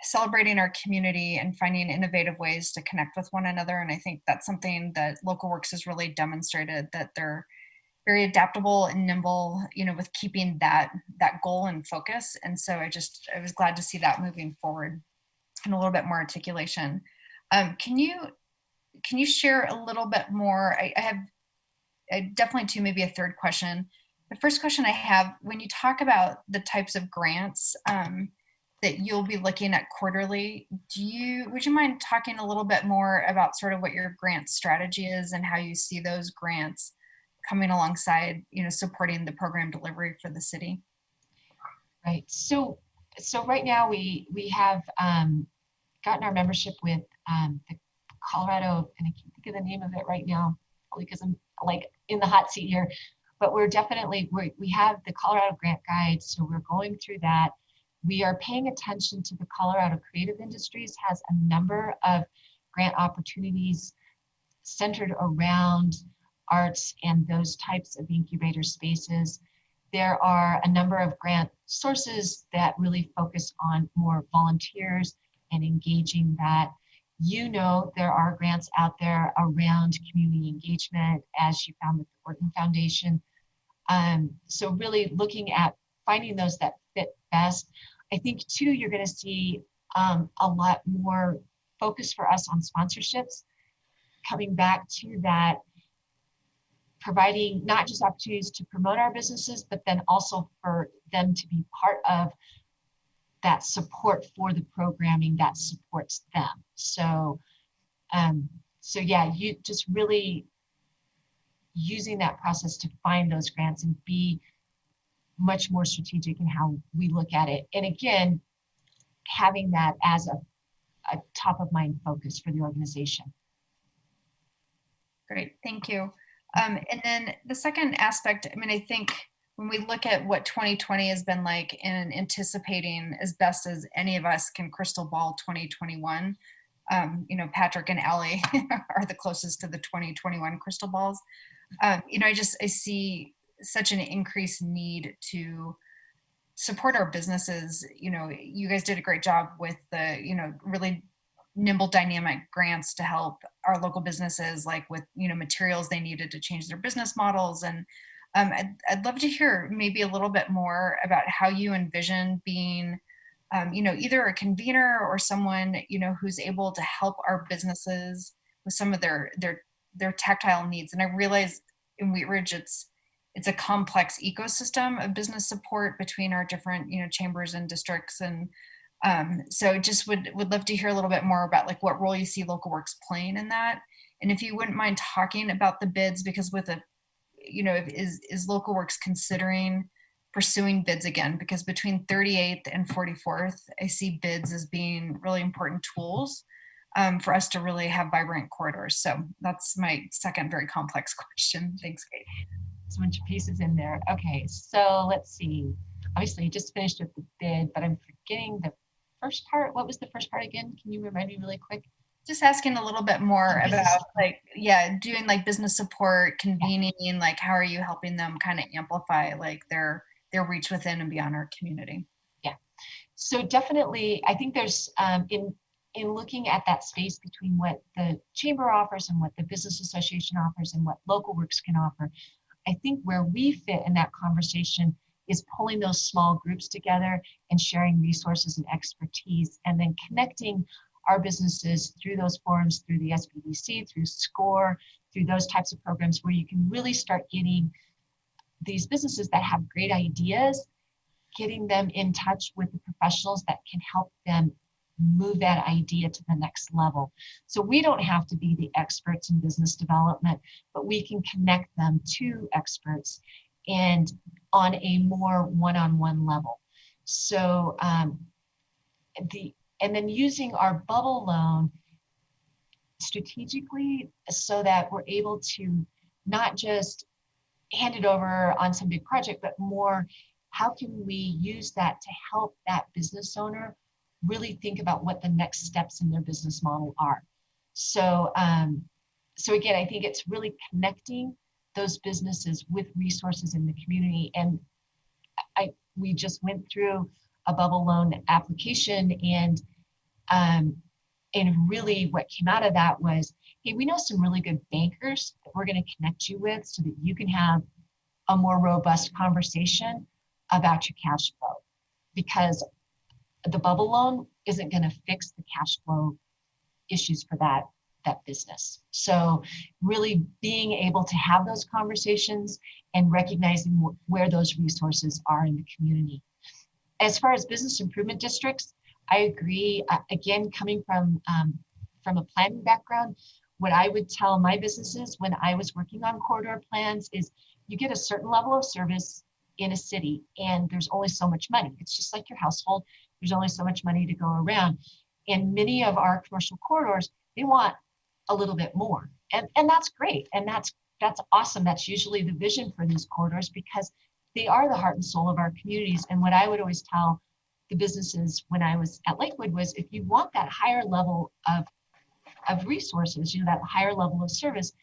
celebrating our community and finding innovative ways to connect with one another. And I think that's something that Local Works has really demonstrated, that they're very adaptable and nimble, with keeping that goal in focus. And so I was glad to see that moving forward and a little bit more articulation. Can you share a little bit more? I have definitely two, maybe a third question. The first question I have, when you talk about the types of grants that you'll be looking at quarterly, would you mind talking a little bit more about sort of what your grant strategy is and how you see those grants coming alongside, supporting the program delivery for the city? Right. So right now we have gotten our membership with the Colorado, and I can't think of the name of it right now, probably because I'm like in the hot seat here, but we have the Colorado Grant Guide. So we're going through that. We are paying attention to the Colorado Creative Industries, has a number of grant opportunities centered around arts and those types of incubator spaces. There are a number of grant sources that really focus on more volunteers and engaging that. There are grants out there around community engagement, as you found with the Wharton Foundation. So really looking at finding those that fit best. I think too, you're going to see a lot more focus for us on sponsorships, coming back to that, providing not just opportunities to promote our businesses, but then also for them to be part of that support for the programming that supports them. So yeah, you just really, using that process to find those grants and be much more strategic in how we look at it. And again, having that as a top of mind focus for the organization. Great, thank you. And then the second aspect, I mean, I think when we look at what 2020 has been like and anticipating as best as any of us can crystal ball 2021, you know, Patrick and Allie are the closest to the 2021 crystal balls. You know, I see such an increased need to support our businesses. You know, you guys did a great job with the, you know, really nimble dynamic grants to help our local businesses, like with, you know, materials they needed to change their business models. And I'd love to hear maybe a little bit more about how you envision being, you know, either a convener or someone, you know, who's able to help our businesses with some of their tactile needs. And I realize in Wheatridge, it's a complex ecosystem of business support between our different, you know, chambers and districts. And so just would love to hear a little bit more about like what role you see Local Works playing in that. And if you wouldn't mind talking about the bids, because with a, you know, is Local Works considering pursuing bids again? Because between 38th and 44th, I see bids as being really important tools for us to really have vibrant corridors. So that's my second very complex question. Thanks, Kate. There's a bunch of pieces in there. Okay, so let's see. Obviously, you just finished with the bid, but I'm forgetting the first part. What was the first part again? Can you remind me really quick? Just asking a little bit more about like, yeah, doing like business support, convening, like how are you helping them kind of amplify like their reach within and beyond our community? Yeah, so definitely, I think there's in looking at that space between what the chamber offers and what the business association offers and what Local Works can offer, I think where we fit in that conversation is pulling those small groups together and sharing resources and expertise, and then connecting our businesses through those forums, through the SBDC, through SCORE, through those types of programs where you can really start getting these businesses that have great ideas, getting them in touch with the professionals that can help them move that idea to the next level. So we don't have to be the experts in business development, but we can connect them to experts and on a more one-on-one level. So and then using our bubble loan strategically so that we're able to not just hand it over on some big project, but more, how can we use that to help that business owner really think about what the next steps in their business model are. So, so again, I think it's really connecting those businesses with resources in the community. And we just went through a bubble loan application, and really what came out of that was, hey, we know some really good bankers that we're going to connect you with so that you can have a more robust conversation about your cash flow, because the bubble loan isn't going to fix the cash flow issues for that business. So really being able to have those conversations and recognizing where those resources are in the community. As far as business improvement districts, I agree. Again, coming from a planning background, what I would tell my businesses when I was working on corridor plans is you get a certain level of service in a city and there's only so much money. It's just like your household. There's only so much money to go around. And many of our commercial corridors, they want a little bit more. And that's great. And that's awesome. That's usually the vision for these corridors because they are the heart and soul of our communities. And what I would always tell the businesses when I was at Lakewood was, if you want that higher level of resources, you know, that higher level of service,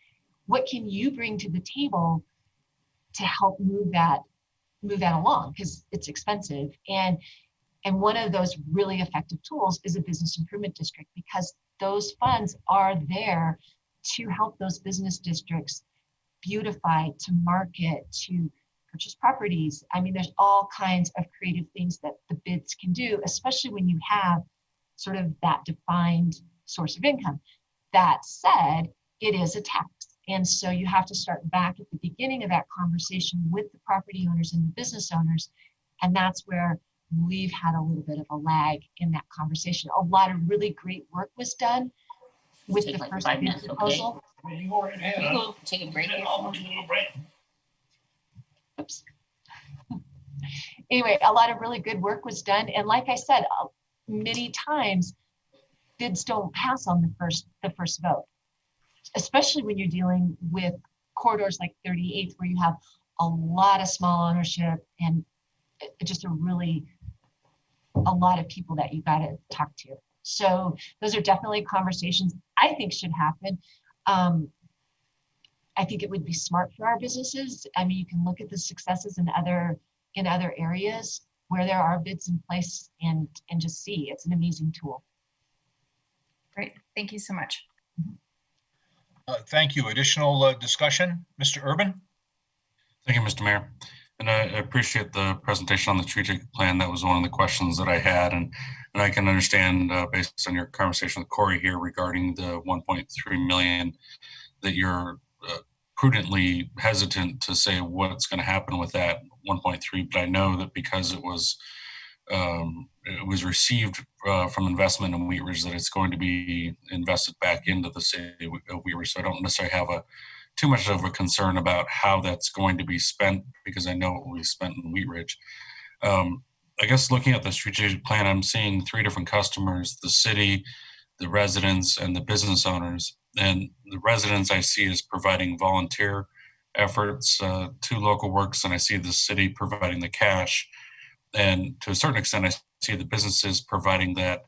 what can you bring to the table to help move that along? Because it's expensive. And one of those really effective tools is a business improvement district, because those funds are there to help those business districts beautify, to market, to purchase properties. I mean, there's all kinds of creative things that the bids can do, especially when you have sort of that defined source of income. That said, it is a tax. And so you have to start back at the beginning of that conversation with the property owners and the business owners. And that's where we've had a little bit of a lag in that conversation. A lot of really great work was done, with Take the like first 5 bid minutes, okay? proposal. We'll take a break. Oops. Anyway, a lot of really good work was done. And like I said, many times bids don't pass on the first vote, especially when you're dealing with corridors like 38th, where you have a lot of small ownership and just a lot of people that you got to talk to. So those are definitely conversations I think should happen. I think it would be smart for our businesses. I mean, you can look at the successes in other areas where there are bids in place and just see it's an amazing tool. Great. Thank you so much. Thank you. Additional discussion, Mr. Urban? Thank you, Mr. Mayor. And I appreciate the presentation on the strategic plan. That was one of the questions that I had. And I can understand based on your conversation with Corey here regarding the 1.3 million that you're prudently hesitant to say what's going to happen with that 1.3. But I know that because it was received from investment in Wheatridge, that it's going to be invested back into the city of Wheatridge. So I don't necessarily have too much of a concern about how that's going to be spent, because I know it will be spent in Wheatridge. I guess looking at the strategic plan, I'm seeing 3 different customers: the city, the residents, and the business owners. And the residents I see is providing volunteer efforts to local works, and I see the city providing the cash. And to a certain extent, I see the businesses providing that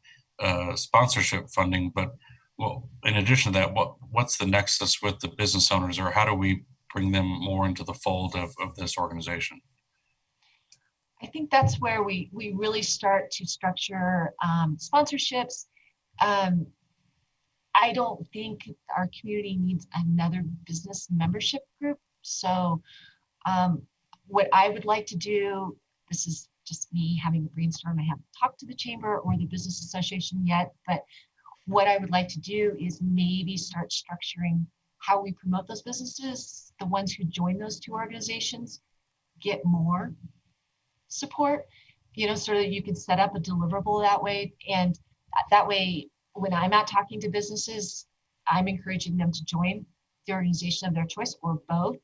sponsorship funding. But well, in addition to that, what's the nexus with the business owners, or how do we bring them more into the fold of this organization? I think that's where we really start to structure sponsorships. I don't think our community needs another business membership group. So what I would like to do, this is just me having a brainstorm. I haven't talked to the chamber or the business association yet, but what I would like to do is maybe start structuring how we promote those businesses. The ones who join those 2 organizations get more support, so that you can set up a deliverable that way. And that way, when I'm out talking to businesses, I'm encouraging them to join the organization of their choice or both.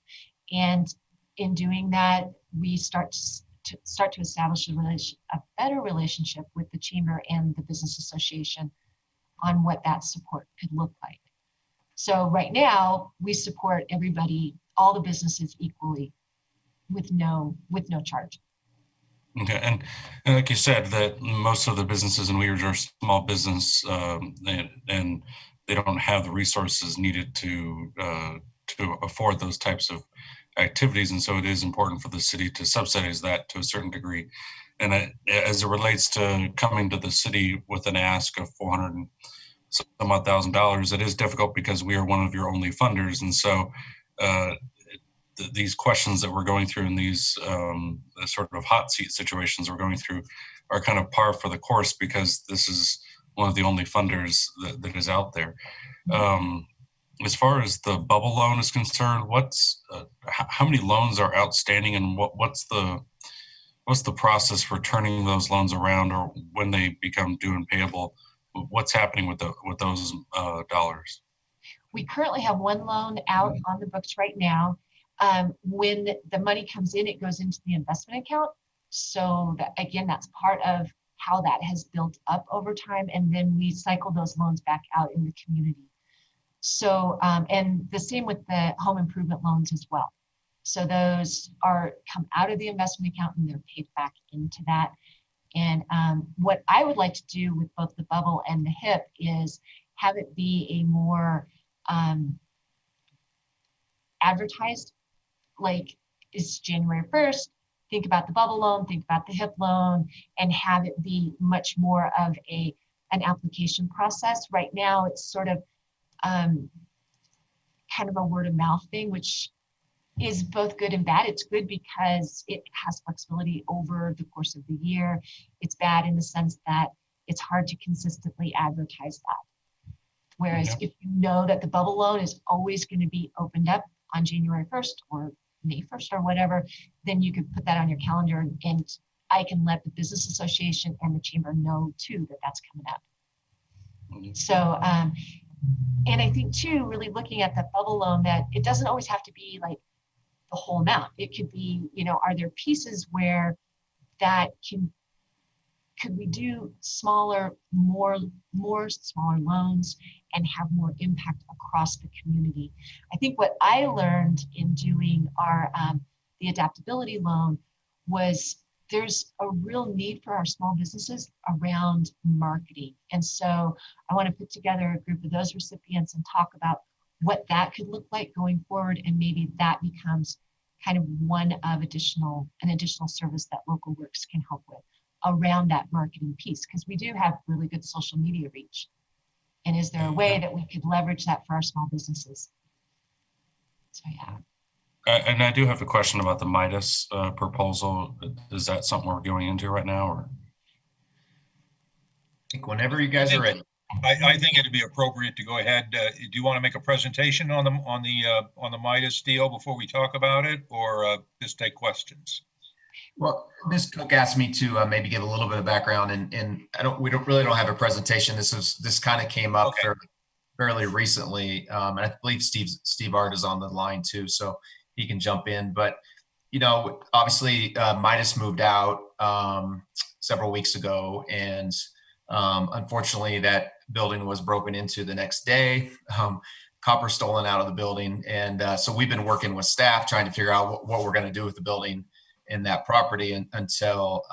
And in doing that, we start to establish a better relationship with the chamber and the business association on what that support could look like. So right now, we support everybody, all the businesses equally, with no charge. Okay, and like you said, that most of the businesses in Wheatridge are small business, and they don't have the resources needed to afford those types of activities, and so it is important for the city to subsidize that to a certain degree. And as it relates to coming to the city with an ask of $400,000, it is difficult because we are one of your only funders, and so these questions that we're going through and these sort of hot seat situations we're going through are kind of par for the course, because this is one of the only funders that is out there. As far as the bubble loan is concerned, how many loans are outstanding, and what's the process for turning those loans around, or when they become due and payable? What's happening with those dollars? We currently have 1 loan out on the books right now. When the money comes in, it goes into the investment account. So that, again, that's part of how that has built up over time. And then we cycle those loans back out in the community. So, and the same with the home improvement loans as well. So those come out of the investment account and they're paid back into that. And what I would like to do with both the bubble and the HIP is have it be a more advertised, like it's January 1st, think about the bubble loan, think about the HIP loan, and have it be much more of an application process. Right now, it's sort of kind of a word of mouth thing, which is both good and bad. It's good because it has flexibility over the course of the year. It's bad in the sense that it's hard to consistently advertise that. Whereas if you know that the bubble loan is always going to be opened up on January 1st or May 1st or whatever, then you could put that on your calendar, and I can let the business association and the chamber know too that that's coming up. So And I think too, really looking at the bubble loan, that it doesn't always have to be like the whole amount. It could be, are there pieces where that could we do smaller, more smaller loans and have more impact across the community? I think what I learned in doing our the adaptability loan was there's a real need for our small businesses around marketing. And so I want to put together a group of those recipients and talk about what that could look like going forward. And maybe that becomes kind of an additional service that Local Works can help with around that marketing piece, because we do have really good social media reach. And is there a way that we could leverage that for our small businesses? So yeah. And I do have a question about the Midas proposal. Is that something we're going into right now, or? I think whenever you guys are ready. I think it'd be appropriate to go ahead. Do you want to make a presentation on the Midas deal before we talk about it, or just take questions? Well, Ms. Cook asked me to maybe give a little bit of background, and we don't have a presentation. This kind of came up fairly recently, and I believe Steve Art is on the line too, so he can jump in. But obviously Midas moved out several weeks ago, and unfortunately that building was broken into the next day. Copper stolen out of the building, and so we've been working with staff trying to figure out what we're going to do with the building in that property until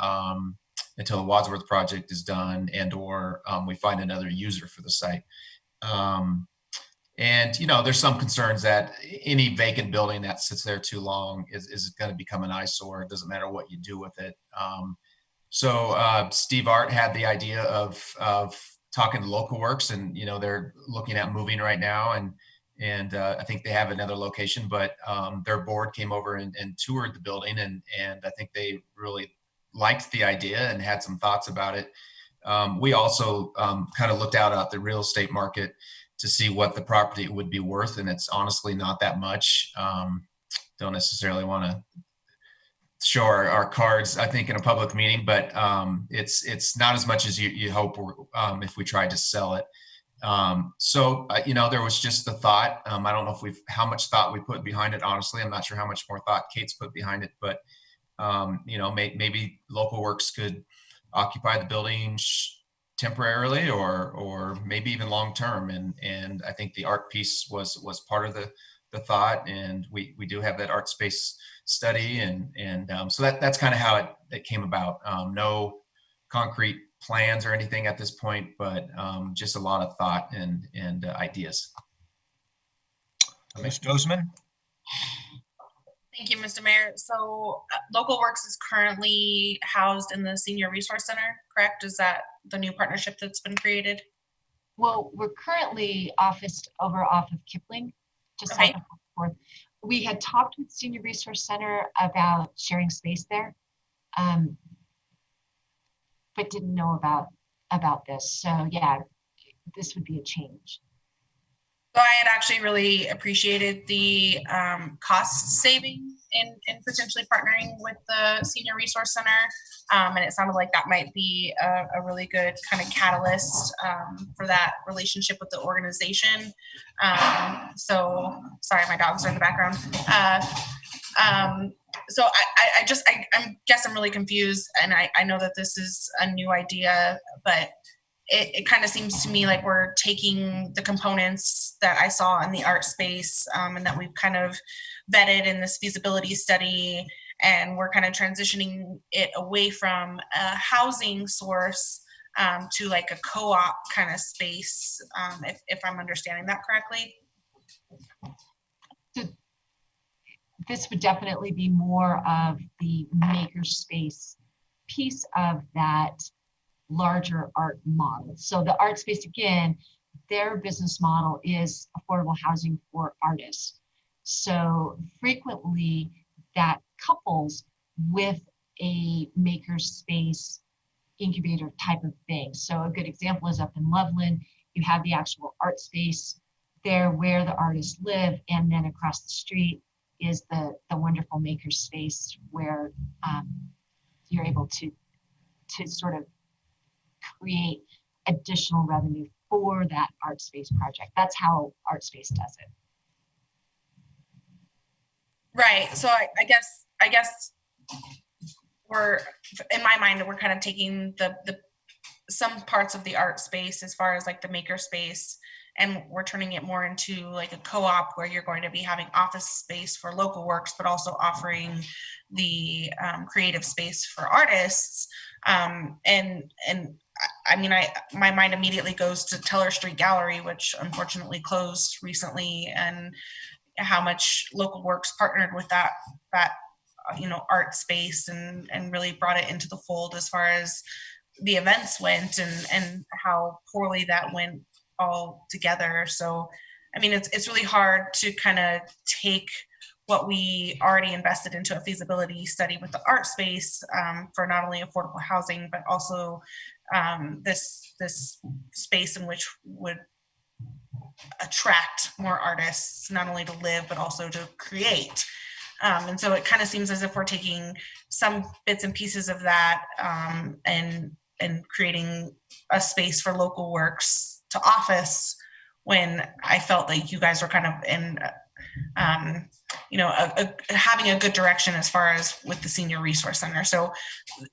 the Wadsworth project is done and/or we find another user for the site. And there's some concerns that any vacant building that sits there too long is going to become an eyesore. It doesn't matter what you do with it. So Steve Art had the idea of talking to Local Works, and they're looking at moving right now, and I think they have another location, but their board came over and toured the building, and I think they really liked the idea and had some thoughts about it. We also kind of looked out at the real estate market to see what the property would be worth, and it's honestly not that much. Don't necessarily want to show our cards, I think, in a public meeting, but it's not as much as you hope if we tried to sell it. So there was just the thought. I don't know how much thought we put behind it. Honestly, I'm not sure how much more thought Kate's put behind it, but maybe Local Works could occupy the building temporarily, or maybe even long term. And I think the art piece was part of the thought, and we do have that art space study, and so that's kind of how it came about. No concrete plans or anything at this point, but just a lot of thought and ideas. Ms. Dosman? Thank you, Mr. Mayor. So Local Works is currently housed in the Senior Resource Center, correct? Is that the new partnership that's been created? Well, we're currently officed over off of Kipling, just south of Fourth. We had talked with Senior Resource Center about sharing space there, but didn't know about this. So yeah, this would be a change. So I had actually really appreciated the cost savings in potentially partnering with the Senior Resource Center. And it sounded like that might be a really good kind of catalyst for that relationship with the organization. So sorry, my dogs are in the background. So I guess I'm really confused, and I know that this is a new idea, but it kind of seems to me like we're taking the components that I saw in the art space and that we've kind of vetted in this feasibility study, and we're kind of transitioning it away from a housing source to like a co-op kind of space, if I'm understanding that correctly. So this would definitely be more of the makerspace piece of that larger art model. So the art space, again, their business model is affordable housing for artists. So frequently that couples with a makerspace incubator type of thing. So a good example is up in Loveland. You have the actual art space there where the artists live, and then across the street is the wonderful makerspace where you're able to sort of create additional revenue for that art space project. That's how art space does it. Right. So I guess we're, in my mind, we're kind of taking the some parts of the art space as far as like the maker space, and we're turning it more into like a co-op where you're going to be having office space for local works, but also offering the creative space for artists. And I mean, my mind immediately goes to Teller Street Gallery, which unfortunately closed recently, and how much local works partnered with that art space and really brought it into the fold as far as the events went, and how poorly that went all together. So I mean, it's really hard to kind of take what we already invested into a feasibility study with the art space for not only affordable housing, but also this space in which would attract more artists, not only to live, but also to create. And so it kind of seems as if we're taking some bits and pieces of that and creating a space for local works to office, when I felt like you guys were kind of in, having a good direction as far as with the Senior Resource Center. So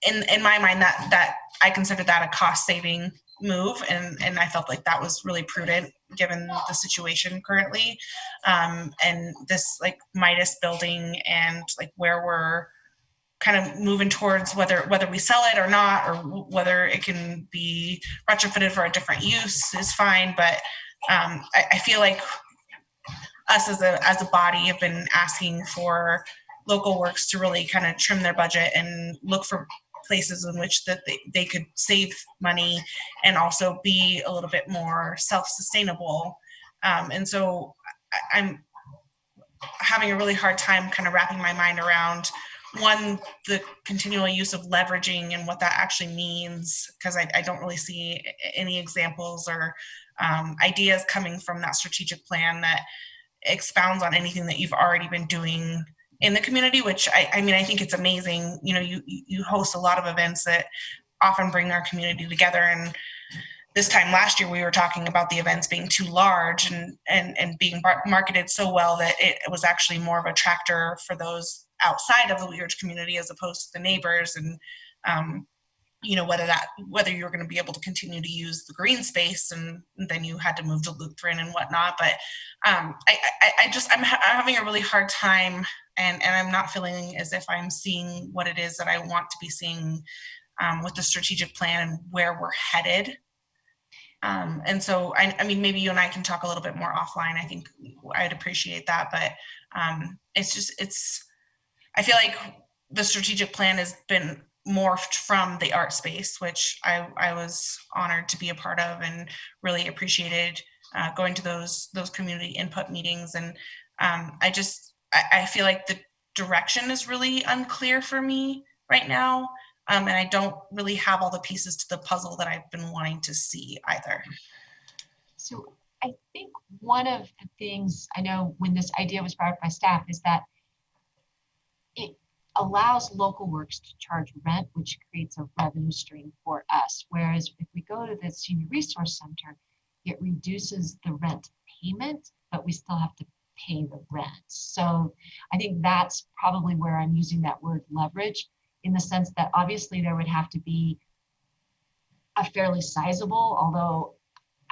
in my mind, that I consider that a cost saving move, and I felt like that was really prudent given the situation currently, and this like Midas building, and like where we're kind of moving towards, whether we sell it or not, or whether it can be retrofitted for a different use is fine. But I feel like us as a body have been asking for local works to really kind of trim their budget and look for places in which that they could save money and also be a little bit more self-sustainable. And so I'm having a really hard time kind of wrapping my mind around, one, the continual use of leveraging and what that actually means, because I don't really see any examples or ideas coming from that strategic plan that expounds on anything that you've already been doing in the community, which I mean, I think it's amazing. You know, you host a lot of events that often bring our community together. And this time last year, we were talking about the events being too large and being marketed so well that it was actually more of a attractor for those outside of the Wheatridge community as opposed to the neighbors. And whether you were going to be able to continue to use the green space, and then you had to move to Lutheran and whatnot. But I'm having a really hard time, and I'm not feeling as if I'm seeing what it is that I want to be seeing with the strategic plan and where we're headed. And so, I mean, maybe you and I can talk a little bit more offline. I think I'd appreciate that. But I feel like the strategic plan has been morphed from the art space, which I was honored to be a part of and really appreciated going to those community input meetings. And I feel like the direction is really unclear for me right now. And I don't really have all the pieces to the puzzle that I've been wanting to see either. So I think one of the things I know when this idea was brought up by staff is that it allows local works to charge rent, which creates a revenue stream for us. Whereas if we go to the Senior Resource Center, it reduces the rent payment, but we still have to pay the rent. So I think that's probably where I'm using that word leverage, in the sense that obviously there would have to be a fairly sizable, although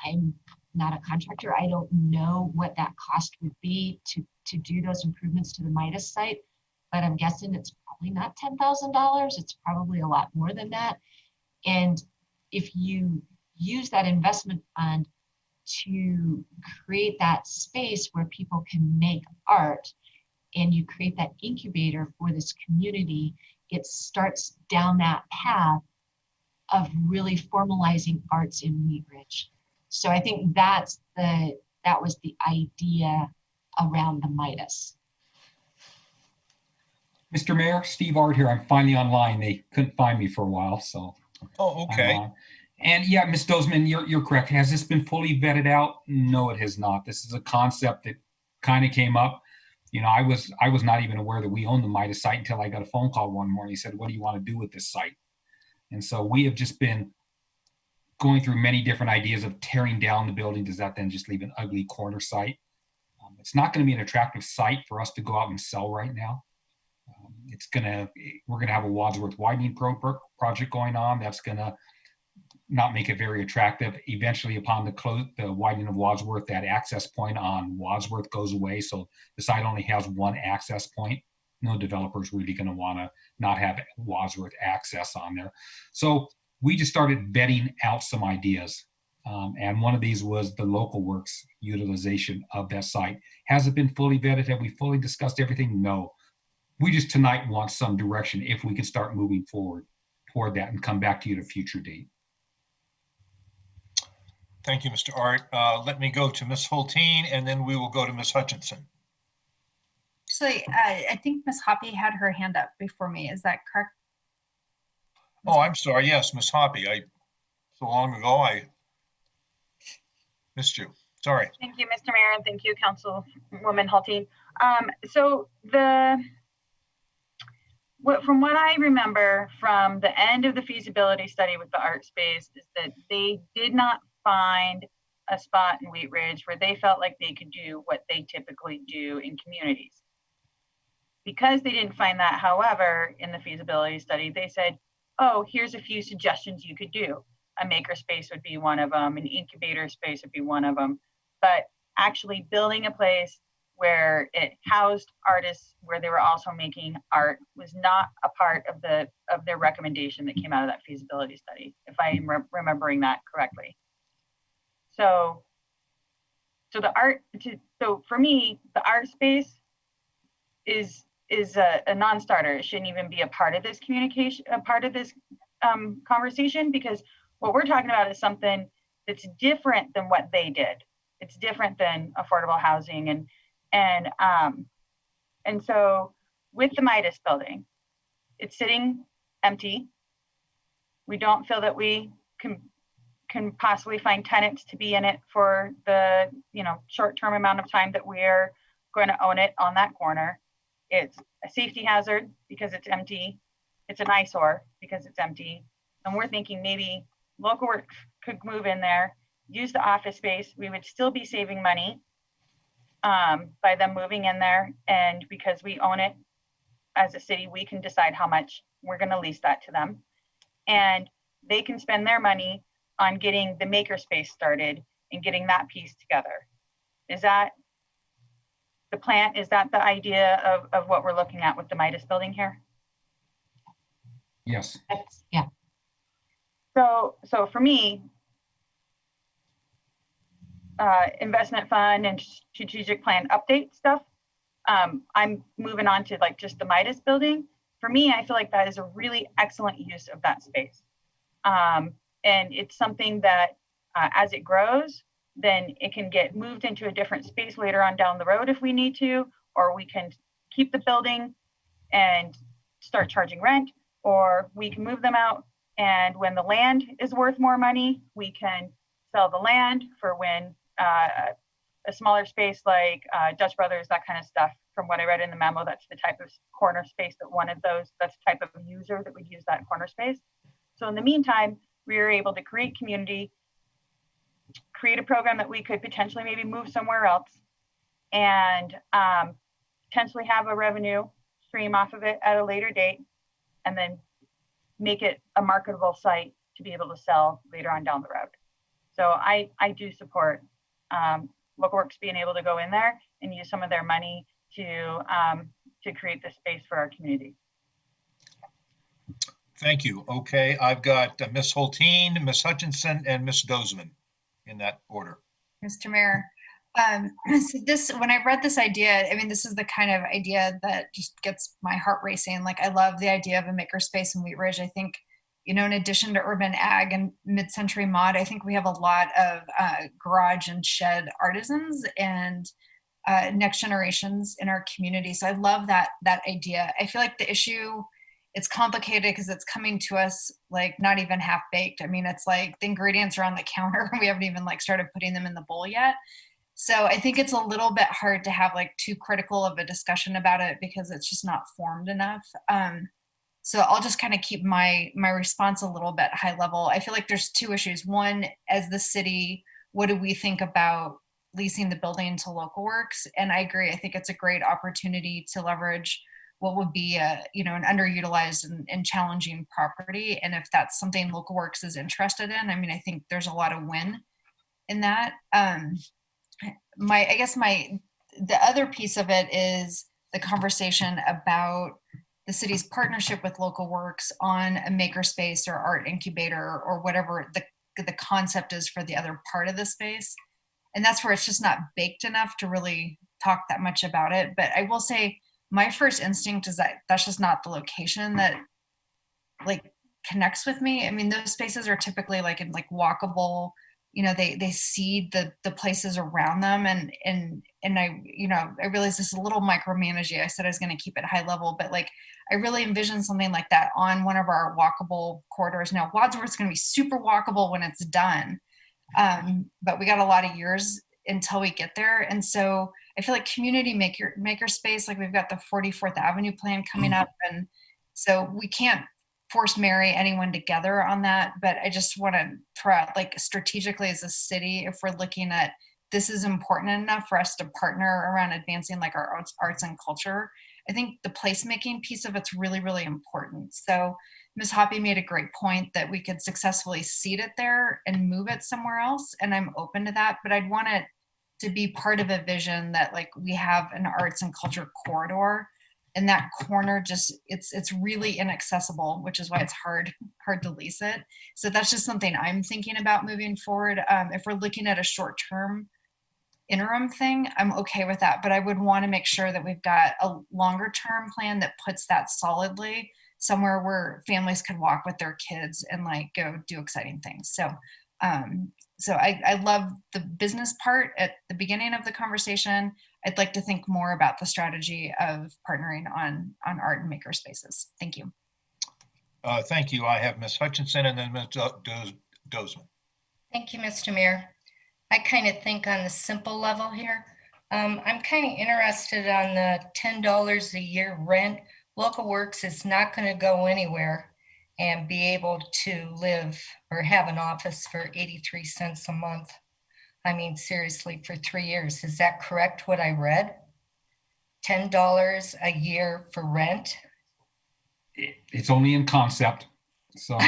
I'm not a contractor, I don't know what that cost would be to do those improvements to the Midas site, but I'm guessing it's probably not $10,000. It's probably a lot more than that. And if you use that investment fund to create that space where people can make art, and you create that incubator for this community, it starts down that path of really formalizing arts in Wheatridge. So I think that was the idea around the Midas. Mr. Mayor, Steve Art here. I'm finally online. They couldn't find me for a while, so. Oh, okay. And yeah, Ms. Dozman, you're correct. Has this been fully vetted out? No, it has not. This is a concept that kind of came up. You know, I was not even aware that we own the Midas site until I got a phone call one morning. He said, "What do you want to do with this site?" And so we have just been going through many different ideas of tearing down the building. Does that then just leave an ugly corner site? It's not going to be an attractive site for us to go out and sell right now. We're going to have a Wadsworth widening project going on. That's going to not make it very attractive. Eventually, upon the widening of Wadsworth, that access point on Wadsworth goes away. So the site only has one access point. No developer's really going to want to not have Wadsworth access on there. So we just started vetting out some ideas. And one of these was the local works utilization of that site. Has it been fully vetted? Have we fully discussed everything? No. We just tonight want some direction if we can start moving forward toward that and come back to you at a future date. Thank you, Mr. Art. Let me go to Ms. Hulteen, and then we will go to Ms. Hutchinson. Actually, I think Ms. Hoppy had her hand up before me. Is that correct? Oh, I'm sorry. Yes, Ms. Hoppy. So long ago, I missed you. Sorry. Thank you, Mr. Mayor, and thank you, Councilwoman Hulteen. From what I remember from the end of the feasibility study with the art space is that they did not find a spot in Wheatridge where they felt like they could do what they typically do in communities. Because they didn't find that, however, in the feasibility study, they said, oh, here's a few suggestions you could do. A maker space would be one of them, an incubator space would be one of them, but actually building a place where it housed artists, where they were also making art, was not a part of their recommendation that came out of that feasibility study, if I'm remembering that correctly. So for me, the art space is a non-starter. It shouldn't even be a part of this communication, a part of this conversation, because what we're talking about is something that's different than what they did. It's different than affordable housing, and so with the Midas building, it's sitting empty. We don't feel that we can possibly find tenants to be in it for the short-term amount of time that we're going to own it on that corner. It's a safety hazard because it's empty. It's an eyesore because it's empty. And we're thinking maybe local works could move in there, use the office space. We would still be saving money by them moving in there. And because we own it as a city, we can decide how much we're going to lease that to them. And they can spend their money on getting the maker space started and getting that piece together. Is that the plan? Is that the idea of what we're looking at with the Midas building here? Yes. Yeah. So for me, investment fund and strategic plan update stuff, I'm moving on to like just the Midas building. For me, I feel like that is a really excellent use of that space. And it's something that as it grows, then it can get moved into a different space later on down the road if we need to, or we can keep the building and start charging rent, or we can move them out. And when the land is worth more money, we can sell the land for when a smaller space like Dutch Brothers, that kind of stuff. From what I read in the memo, that's the type of corner space that wanted those, that's the type of user that would use that corner space. So in the meantime, we were able to create community, create a program that we could potentially maybe move somewhere else, and potentially have a revenue stream off of it at a later date, and then make it a marketable site to be able to sell later on down the road. So I do support Local Works being able to go in there and use some of their money to create this space for our community. Thank you. Okay, I've got Ms. Hulteen, Ms. Hutchinson, and Ms. Dozeman in that order. Mr. Mayor, so when I read this idea, I mean, this is the kind of idea that just gets my heart racing. Like, I love the idea of a makerspace in Wheatridge. I think, in addition to urban ag and mid-century mod, I think we have a lot of garage and shed artisans and next generations in our community. So I love that idea. I feel like the issue, it's complicated because it's coming to us like not even half baked. I mean, it's like the ingredients are on the counter. We haven't even like started putting them in the bowl yet. So I think it's a little bit hard to have like too critical of a discussion about it because it's just not formed enough. So I'll just kind of keep my response a little bit high level. I feel like there's two issues. One, as the city, what do we think about leasing the building to Local Works? And I agree. I think it's a great opportunity to leverage what would be an underutilized and challenging property. And if that's something Local Works is interested in, I mean, I think there's a lot of win in that. The other piece of it is the conversation about the city's partnership with Local Works on a makerspace or art incubator or whatever the concept is for the other part of the space. And that's where it's just not baked enough to really talk that much about it. But I will say my first instinct is that that's just not the location that like connects with me. I mean, those spaces are typically like in like walkable, they seed the places around them. And I realize this is a little micromanaging. I said I was going to keep it high level, but like, I really envision something like that on one of our walkable corridors. Now, Wadsworth's going to be super walkable when it's done. But we got a lot of years until we get there. And so I feel like community maker space, like we've got the 44th Avenue plan coming up. And so we can't force marry anyone together on that. But I just want to throw out, like, strategically as a city, if we're looking at this is important enough for us to partner around advancing like our arts and culture, I think the placemaking piece of it's really, really important. So Ms. Hoppy made a great point that we could successfully seed it there and move it somewhere else. And I'm open to that, but I'd want it to be part of a vision that like we have an arts and culture corridor, and that corner just, it's really inaccessible, which is why it's hard to lease it. So that's just something I'm thinking about moving forward. If we're looking at a short-term interim thing, I'm okay with that, but I would want to make sure that we've got a longer term plan that puts that solidly somewhere where families can walk with their kids and like go do exciting things. So I love the business part at the beginning of the conversation. I'd like to think more about the strategy of partnering on art and maker spaces. Thank you. Thank you. I have Ms. Hutchinson and then Ms. Dozman. Thank you, Mr. Mayor. I kind of think on the simple level here. I'm kind of interested on the $10 a year rent. Local Works is not going to go anywhere and be able to live or have an office for 83 cents a month. I mean, seriously, for 3 years. Is that correct, what I read? $10 a year for rent? It's only in concept. So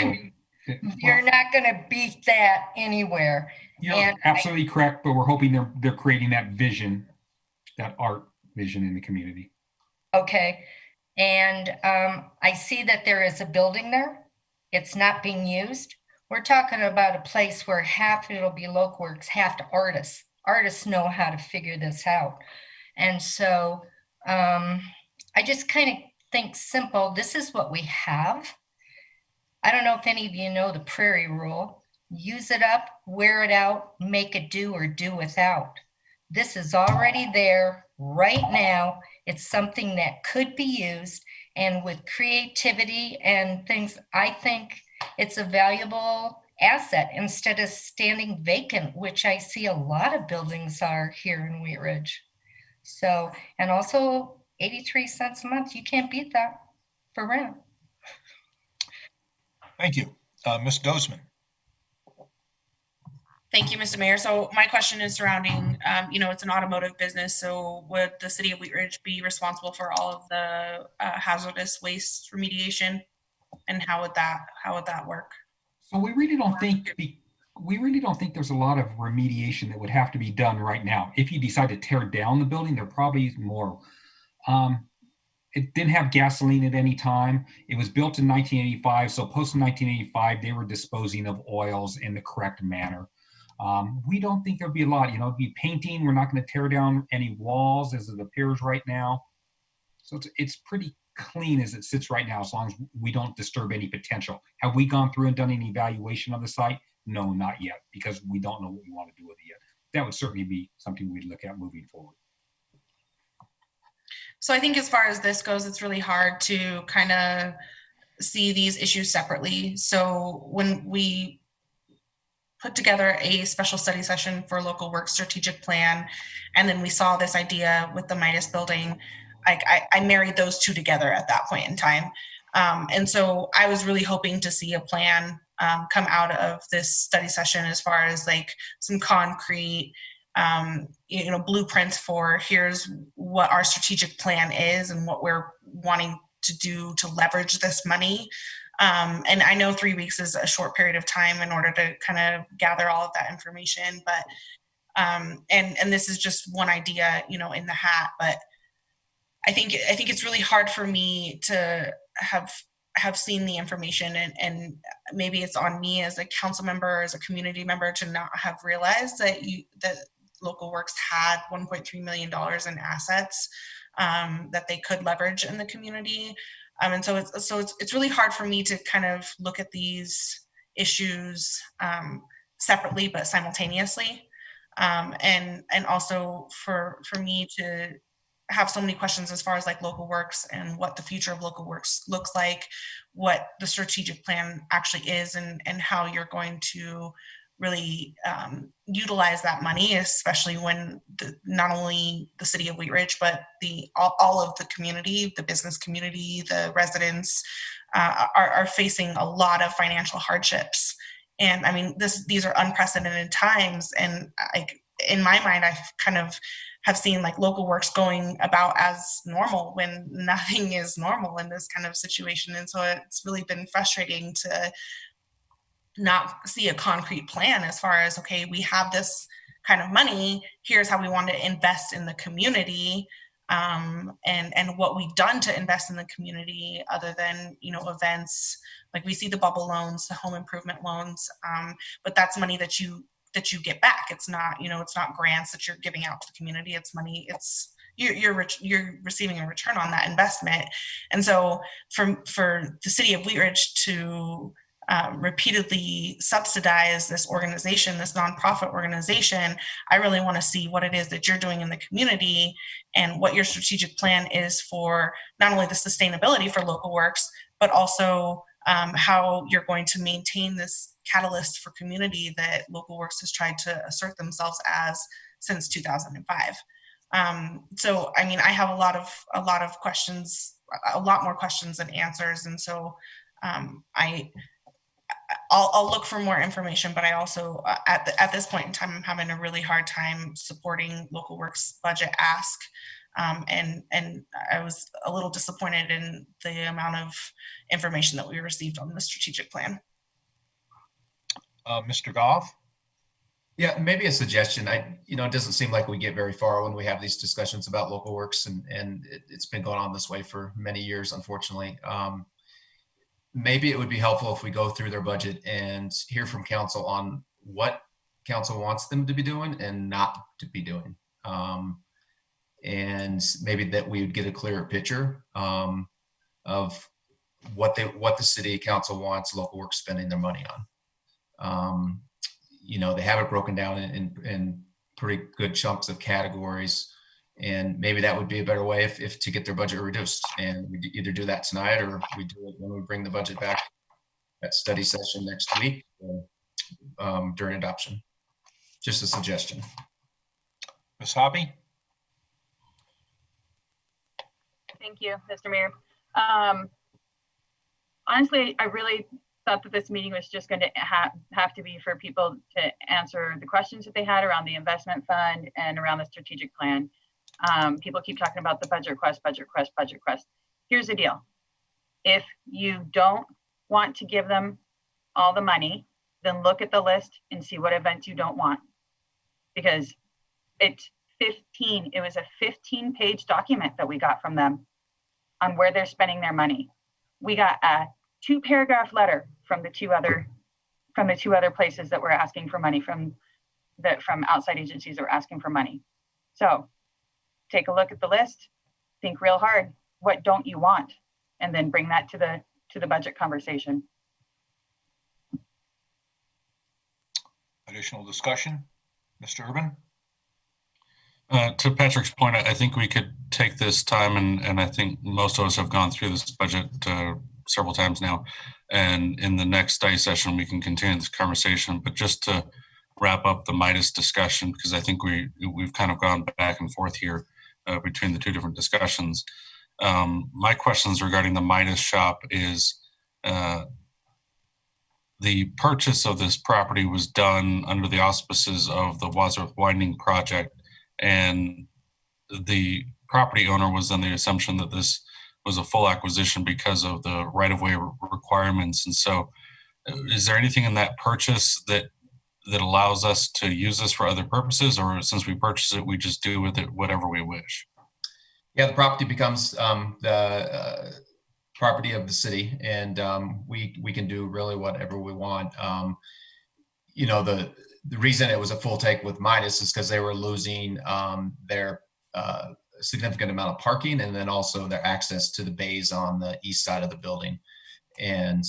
you're not going to beat that anywhere. Yeah, absolutely correct. But we're hoping they're creating that vision, that art vision in the community. Okay. And I see that there is a building there. It's not being used. We're talking about a place where half it'll be Local Works, half to artists. Artists know how to figure this out. And so I just kind of think simple. This is what we have. I don't know if any of you know the Prairie Rule. Use it up, wear it out, make it do or do without. This is already there right now. It's something that could be used, and with creativity and things, I think it's a valuable asset instead of standing vacant, which I see a lot of buildings are here in Wheatridge. So, and also 83 cents a month, you can't beat that for rent. Thank you. Ms. Dozman. Thank you, Mr. Mayor. So my question is surrounding, it's an automotive business. So would the city of Wheatridge be responsible for all of the hazardous waste remediation? And how would that work? So we really don't think there's a lot of remediation that would have to be done right now. If you decide to tear down the building, there probably is more. It didn't have gasoline at any time. It was built in 1985. So post 1985, they were disposing of oils in the correct manner. We don't think there'd be a lot, it'd be painting. We're not going to tear down any walls as it appears right now. So it's pretty clean as it sits right now, as long as we don't disturb any potential. Have we gone through and done an evaluation of the site? No, not yet, because we don't know what we want to do with it yet. That would certainly be something we'd look at moving forward. So I think as far as this goes, it's really hard to kind of see these issues separately. So when we put together a special study session for Local Works strategic plan, and then we saw this idea with the Midas building, I married those two together at that point in time. And so I was really hoping to see a plan come out of this study session as far as like some concrete, blueprints for here's what our strategic plan is and what we're wanting to do to leverage this money. And I know 3 weeks is a short period of time in order to kind of gather all of that information, but and this is just one idea, in the hat, but I think it's really hard for me to have seen the information, and maybe it's on me as a council member, as a community member, to not have realized that Local Works had $1.3 million in assets that they could leverage in the community. And so it's really hard for me to kind of look at these issues separately but simultaneously, and also for me to have so many questions as far as like Local Works and what the future of Local Works looks like, what the strategic plan actually is, and how you're going to really utilize that money, especially when not only the city of Wheatridge, but all of the community, the business community, the residents are facing a lot of financial hardships. And I mean, these are unprecedented times. And in my mind, I kind of have seen like Local Works going about as normal when nothing is normal in this kind of situation. And so it's really been frustrating to not see a concrete plan as far as, okay, we have this kind of money, here's how we want to invest in the community, and what we've done to invest in the community other than, events. Like we see the bubble loans, the home improvement loans, but that's money that you get back. It's not, it's not grants that you're giving out to the community. It's money. It's you're receiving a return on that investment. And so for the city of Wheatridge to repeatedly subsidize this organization, this nonprofit organization, I really want to see what it is that you're doing in the community and what your strategic plan is for not only the sustainability for Local Works, but also how you're going to maintain this catalyst for community that Local Works has tried to assert themselves as since 2005. So, I mean, I have a lot of questions, a lot more questions than answers. And so I'll look for more information, but I also, at this point in time, I'm having a really hard time supporting Local Works budget ask. And I was a little disappointed in the amount of information that we received on the strategic plan. Mr. Goff? Yeah, maybe a suggestion. It doesn't seem like we get very far when we have these discussions about Local Works, and it's been going on this way for many years, unfortunately. Maybe it would be helpful if we go through their budget and hear from council on what council wants them to be doing and not to be doing. And maybe that we would get a clearer picture of what the city council wants Local Works spending their money on. They have it broken down in pretty good chunks of categories, and maybe that would be a better way if to get their budget reduced. And we either do that tonight or we do it when we bring the budget back at study session next week during adoption. Just a suggestion. Ms. Hoppy? Thank you, Mr. Mayor. Honestly, I really thought that this meeting was just going to have to be for people to answer the questions that they had around the investment fund and around the strategic plan. People keep talking about the budget request. Here's the deal. If you don't want to give them all the money, then look at the list and see what events you don't want. Because it was a 15-page document that we got from them on where they're spending their money. We got a 2-paragraph letter from the two other places that were asking for money from outside agencies that were asking for money. So take a look at the list, think real hard, what don't you want? And then bring that to the budget conversation. Additional discussion? Mr. Urban? To Patrick's point, I think we could take this time, and I think most of us have gone through this budget several times now. And in the next study session, we can continue this conversation. But just to wrap up the Midas discussion, because I think we've kind of gone back and forth here between the two different discussions. My questions regarding the Midas shop is the purchase of this property was done under the auspices of the Wadsworth Widening Project, and the property owner was on the assumption that this was a full acquisition because of the right-of-way requirements. And so is there anything in that purchase that allows us to use this for other purposes, or since we purchase it, we just do with it whatever we wish? Yeah, the property becomes the property of the city, and we can do really whatever we want. You know, the reason it was a full take with Midas is because they were losing their significant amount of parking, and then also their access to the bays on the east side of the building. And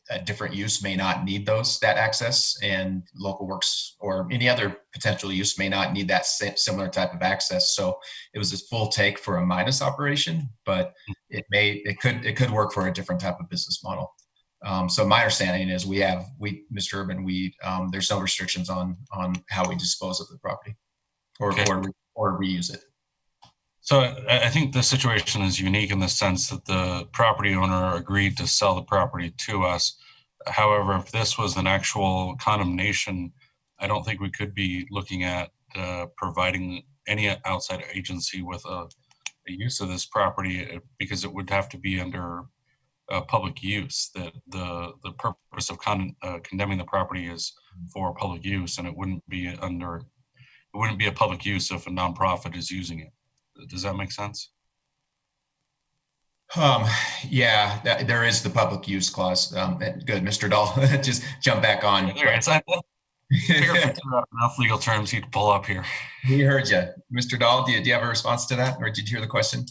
a different use may not need that access, and local works or any other potential use may not need that similar type of access. So it was a full take for a Midas operation, but it could work for a different type of business model. So my understanding is Mr. Urban, there's no restrictions on how we dispose of the property or reuse it. So I think the situation is unique in the sense that the property owner agreed to sell the property to us. However, if this was an actual condemnation, I don't think we could be looking at providing any outside agency with a use of this property, because it would have to be under public use. That the purpose of condemning the property is for public use, and it wouldn't be a public use if a nonprofit is using it. Does that make sense? Yeah, there is the public use clause. Good, Mr. Dahl, just jump back on. Enough legal terms he'd pull up here. We heard you. Mr. Dahl, do you have a response to that, or did you hear the question?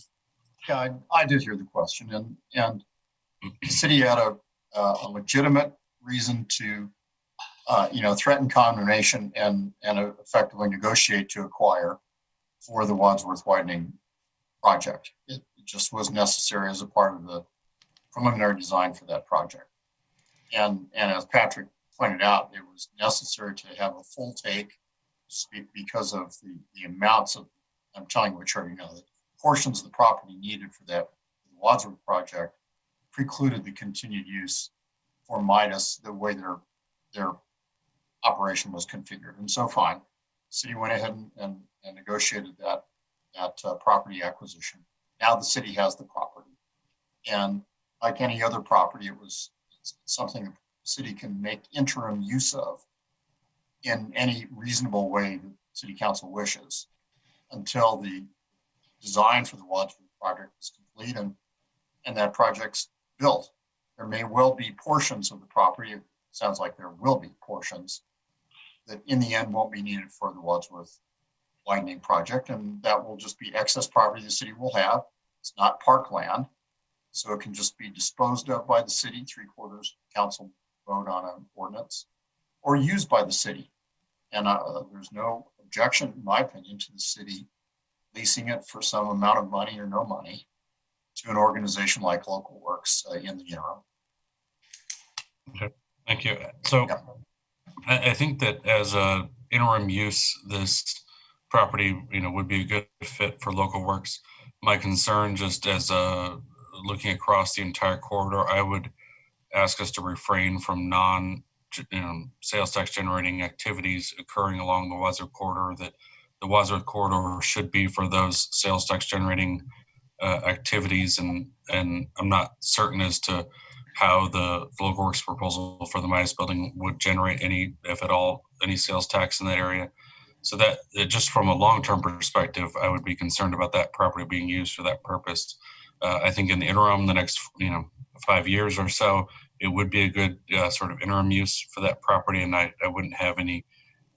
Yeah, I did hear the question, and the city had a legitimate reason to, threaten condemnation and effectively negotiate to acquire for the Wadsworth Widening project. It just was necessary as a part of the preliminary design for that project. And as Patrick pointed out, it was necessary to have a full take because of the amounts of, I'm telling you what you already know, that portions of the property needed for that Wadsworth project precluded the continued use for Midas the way their operation was configured. And so fine, the city went ahead and negotiated that property acquisition. Now the city has the property, and like any other property, it's something the city can make interim use of in any reasonable way that city council wishes until the design for the Wadsworth project is complete and that project's built. There may well be portions of the property, it sounds like there will be portions that in the end won't be needed for the Wadsworth Widening project, and that will just be excess property the city will have. It's not parkland, so it can just be disposed of by the city, 3/4 council vote on an ordinance, or used by the city. And there's no objection, in my opinion, to the city leasing it for some amount of money or no money to an organization like Local Works in the interim. Okay, thank you. So yeah. I think that as a interim use, this property, would be a good fit for Local Works. My concern, just as looking across the entire corridor, I would ask us to refrain from sales tax generating activities occurring along the Wadsworth corridor. That the Wadsworth corridor should be for those sales tax generating activities, and I'm not certain as to how the Local Works proposal for the Midas building would generate any, if at all, any sales tax in that area. So that just from a long-term perspective, I would be concerned about that property being used for that purpose. I think in the interim, the next 5 years or so, it would be a good sort of interim use for that property, and I wouldn't have any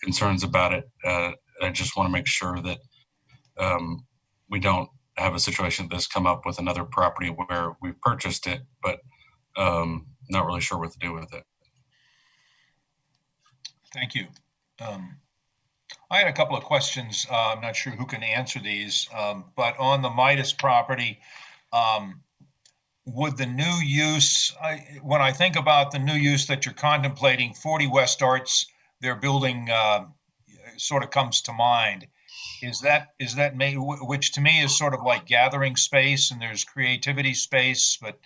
concerns about it. I just want to make sure that we don't have a situation that's come up with another property where we purchased it, but not really sure what to do with it. Thank you. I had a couple of questions. I'm not sure who can answer these, but on the Midas property, would the new use, when I think about the new use that you're contemplating, 40 West Arts, their building sort of comes to mind. is that which to me is sort of like gathering space, and there's creativity space, but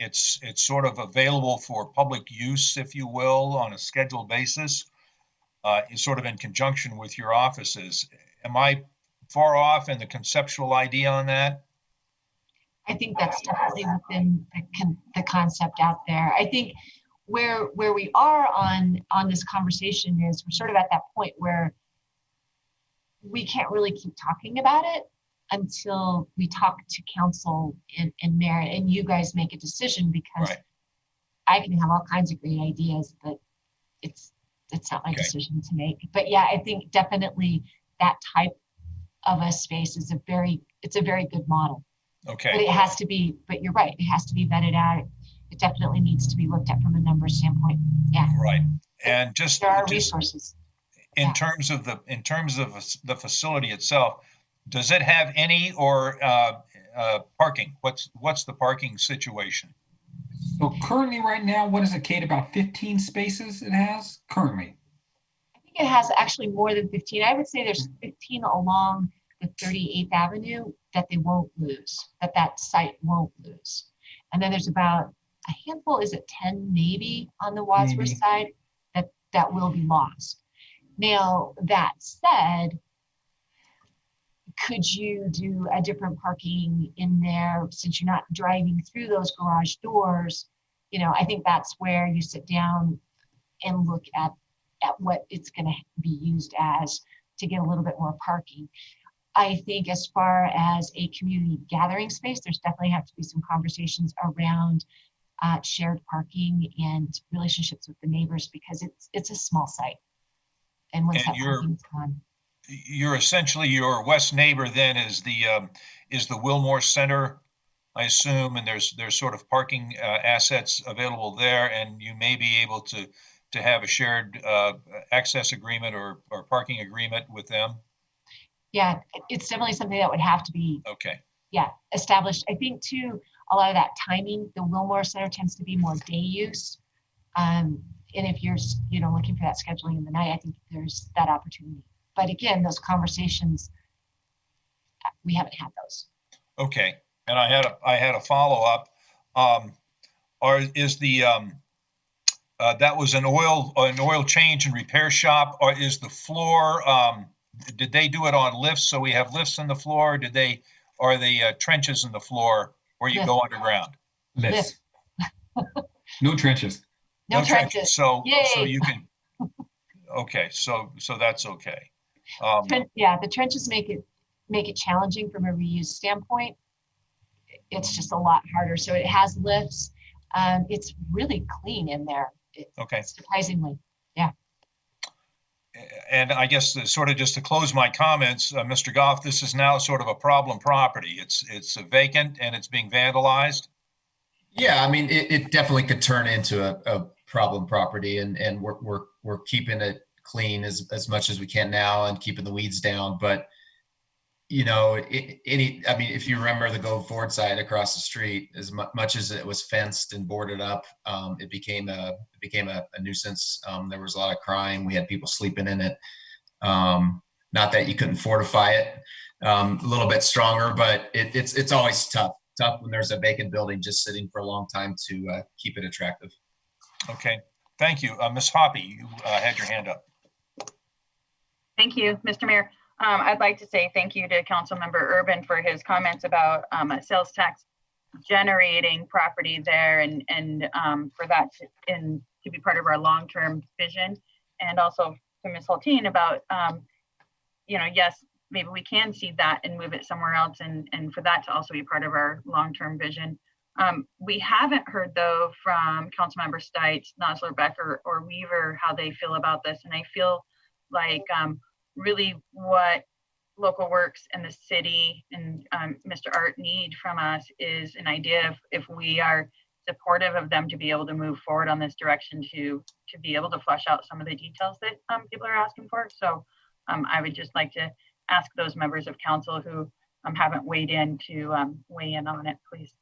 it's sort of available for public use, if you will, on a scheduled basis, sort of in conjunction with your offices. Am I far off in the conceptual idea on that? I think that's definitely within the concept out there. I think where we are on this conversation is we're sort of at that point where we can't really keep talking about it until we talk to council and mayor and you guys make a decision, because Right. I can have all kinds of great ideas, but it's not my decision to make. But yeah, I think definitely that type of a space is it's a very good model. Okay. But it has to be, but you're right, it has to be vetted out. It definitely needs to be looked at from a numbers standpoint. Yeah. Right. And just there are resources. In terms of the facility itself, does it have any or parking? What's the parking situation? So currently right now, what is it, Kate, about 15 spaces it has currently? I think it has actually more than 15. I would say there's 15 along the 38th Avenue that they won't lose, that site won't lose. And then there's about a handful, is it 10 maybe on the Wadsworth side that will be lost. Now, that said, could you do a different parking in there since you're not driving through those garage doors? You know, I think that's where you sit down and look at what it's going to be used as to get a little bit more parking. I think as far as a community gathering space, there's definitely have to be some conversations around shared parking and relationships with the neighbors, because it's a small site. And once that parking's gone. You're essentially, your west neighbor then is the Wilmore Center, I assume, and there's sort of parking assets available there, and you may be able to have a shared access agreement or parking agreement with them. Yeah, it's definitely something that would have to be established. I think too, a lot of that timing, the Wilmore Center tends to be more day use. And if you're looking for that scheduling in the night, I think there's that opportunity. But again, those conversations, we haven't had those. Okay, and I had a follow-up. That was an oil change and repair shop, or is the floor, did they do it on lifts? So we have lifts in the floor. Are they trenches in the floor where you go underground? Lifts. No trenches. No trenches. So you can, okay, so that's okay. The trenches make it challenging from a reuse standpoint. It's just a lot harder. So it has lifts. It's really clean in there. Okay. Surprisingly, yeah. And I guess sort of just to close my comments, Mr. Goff, this is now sort of a problem property. It's vacant and it's being vandalized. Yeah, I mean, it definitely could turn into a problem property, and we're keeping it clean as much as we can now and keeping the weeds down. But if you remember the Go Forward side across the street, as much as it was fenced and boarded up, it became a nuisance. There was a lot of crime. We had people sleeping in it. Not that you couldn't fortify it a little bit stronger, but it's always tough when there's a vacant building just sitting for a long time to keep it attractive. Okay, thank you. Ms. Hoppy, you had your hand up. Thank you, Mr. Mayor. I'd like to say thank you to Councilmember Urban for his comments about a sales tax generating property there, and for that to be part of our long-term vision, and also to Ms. Hulteen about yes, maybe we can seed that and move it somewhere else, and for that to also be part of our long-term vision. We haven't heard though from Councilmember Stites, Nosler, Becker, or Weaver how they feel about this, and I feel like really what local works and the city and Mr. Art need from us is an idea of if we are supportive of them to be able to move forward on this direction to be able to flesh out some of the details that people are asking for. So I would just like to ask those members of council who haven't weighed in to weigh in on it, please.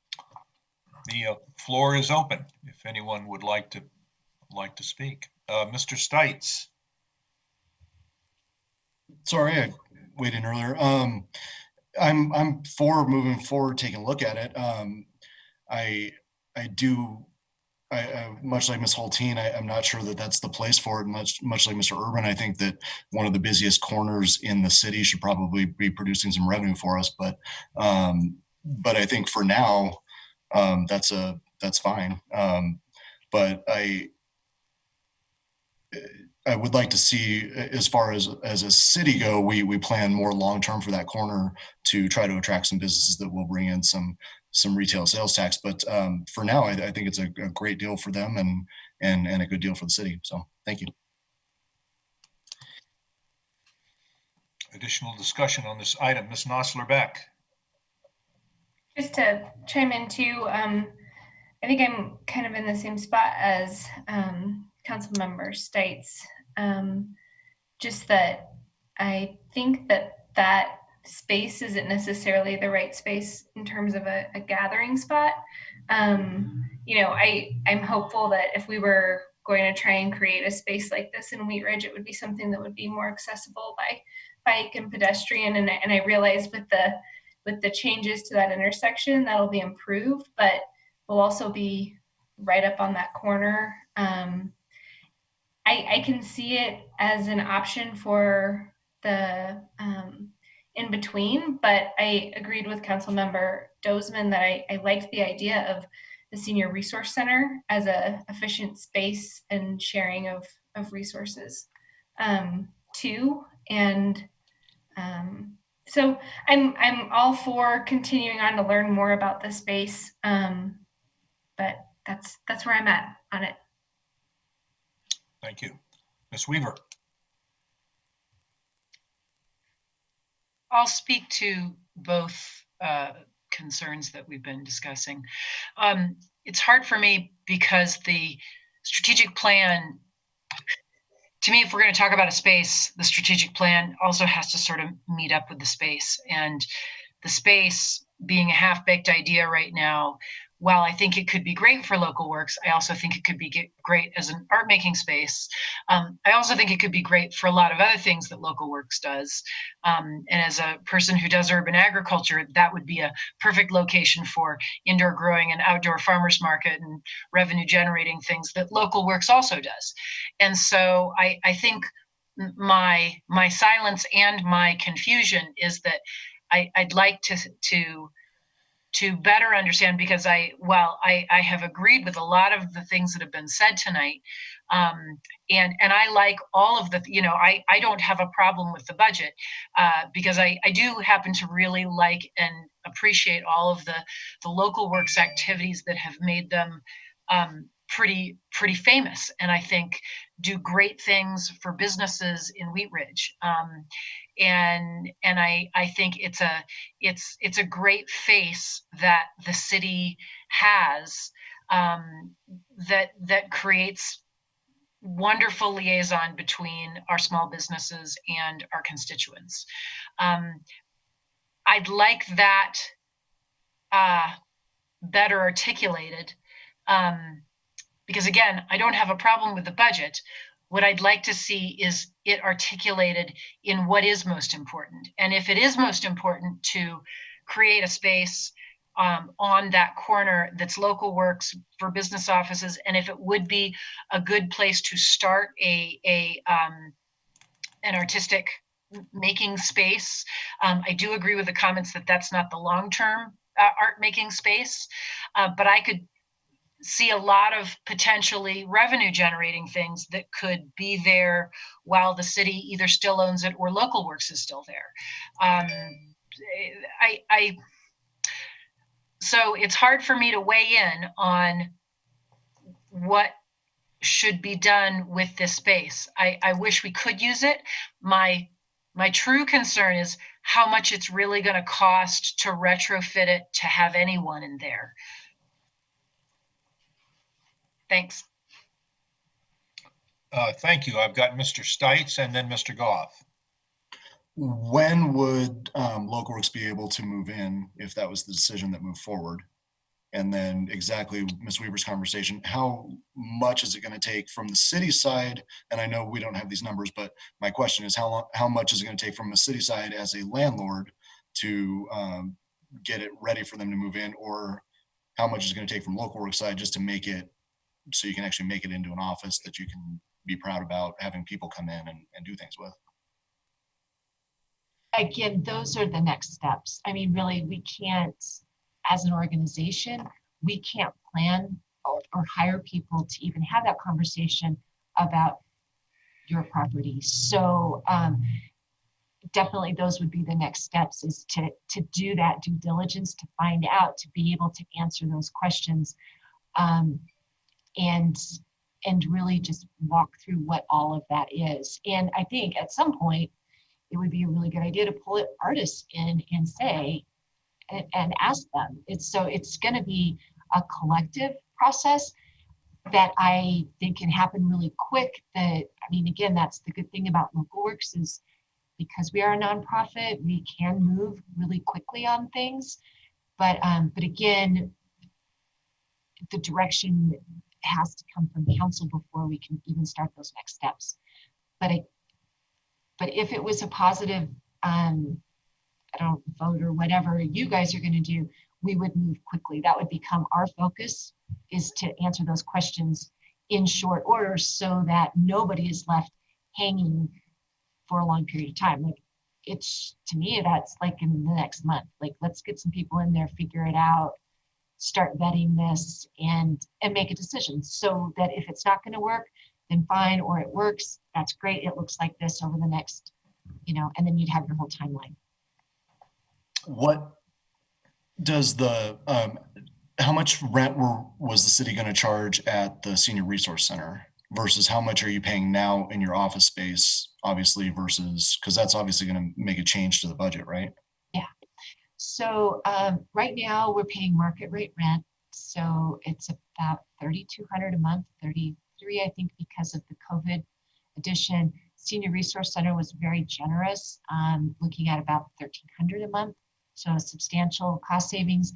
The floor is open if anyone would like to speak. Mr. Stites. Sorry, weighed in earlier. I'm for moving forward, taking a look at it. I much like Ms. Hulteen, I'm not sure that that's the place for it. Much like Mr. Urban, I think that one of the busiest corners in the city should probably be producing some revenue for us. But I think for now, that's fine. But I would like to see, as far as a city go, we plan more long-term for that corner to try to attract some businesses that will bring in some retail sales tax. But for now, I think it's a great deal for them and a good deal for the city. So thank you. Additional discussion on this item, Ms. Nosler-Beck. Just to chime in too, I think I'm kind of in the same spot as council member Stites. Just that I think that space isn't necessarily the right space in terms of a gathering spot. You know, I'm hopeful that if we were going to try and create a space like this in Wheatridge, it would be something that would be more accessible by bike and pedestrian. And I realize with the changes to that intersection, that'll be improved, but we'll also be right up on that corner. I can see it as an option for the in between, but I agreed with Councilmember Dozeman that I liked the idea of the Senior Resource Center as a efficient space and sharing of resources too. And so I'm all for continuing on to learn more about the space, but that's where I'm at on it. Thank you. Ms. Weaver. I'll speak to both concerns that we've been discussing. It's hard for me because the strategic plan, to me, if we're going to talk about a space, the strategic plan also has to sort of meet up with the space. And the space being a half-baked idea right now, while I think it could be great for local works, I also think it could be great as an art making space. I also think it could be great for a lot of other things that local works does. And as a person who does urban agriculture, that would be a perfect location for indoor growing and outdoor farmers market and revenue generating things that local works also does. And so I think my silence and my confusion is that I'd like to better understand, because while I have agreed with a lot of the things that have been said tonight, and I like all of the, I don't have a problem with the budget, because I do happen to really like and appreciate all of the local works activities that have made them pretty famous, and I think do great things for businesses in Wheatridge. And I think it's a great face that the city has, that creates wonderful liaison between our small businesses and our constituents. I'd like that better articulated, because again, I don't have a problem with the budget. What I'd like to see is it articulated in what is most important. And if it is most important to create a space on that corner that's local works for business offices, and if it would be a good place to start an artistic making space, I do agree with the comments that that's not the long-term art making space, but I could see a lot of potentially revenue generating things that could be there while the city either still owns it or local works is still there. So it's hard for me to weigh in on what should be done with this space. I wish we could use it. My true concern is how much it's really going to cost to retrofit it to have anyone in there. Thanks. Thank you. I've got Mr. Stites and then Mr. Goff. When would local works be able to move in if that was the decision that moved forward? And then exactly Ms. Weaver's conversation, how much is it going to take from the city side? And I know we don't have these numbers, but my question is how much is it going to take from the city side as a landlord to get it ready for them to move in, or how much is it going to take from local work side just to make it so you can actually make it into an office that you can be proud about having people come in and do things with? Again, those are the next steps. I mean, really, we can't, as an organization, we can't plan or hire people to even have that conversation about your property. So definitely those would be the next steps, is to do that due diligence, to find out, to be able to answer those questions, and really just walk through what all of that is. And I think at some point, it would be a really good idea to pull artists in and say, and ask them. It's going to be a collective process that I think can happen really quick. Again, that's the good thing about Local Works, is because we are a nonprofit, we can move really quickly on things. But again, the direction has to come from council before we can even start those next steps. But if it was a positive, vote or whatever you guys are going to do, we would move quickly. That would become our focus, is to answer those questions in short order so that nobody is left hanging for a long period of time. Like, it's, to me, that's like in the next month. Like, let's get some people in there, figure it out, start vetting this, and make a decision, so that if it's not going to work, then fine, or it works, that's great. It looks like this over the next, and then you'd have your whole timeline. What does how much rent was the city going to charge at the Senior Resource Center versus how much are you paying now in your office space, obviously, versus, because that's obviously going to make a change to the budget, right? Yeah. So right now we're paying market rate rent. So it's about $3,200 a month, 33, I think, because of the COVID addition. Senior Resource Center was very generous, looking at about $1,300 a month. So a substantial cost savings.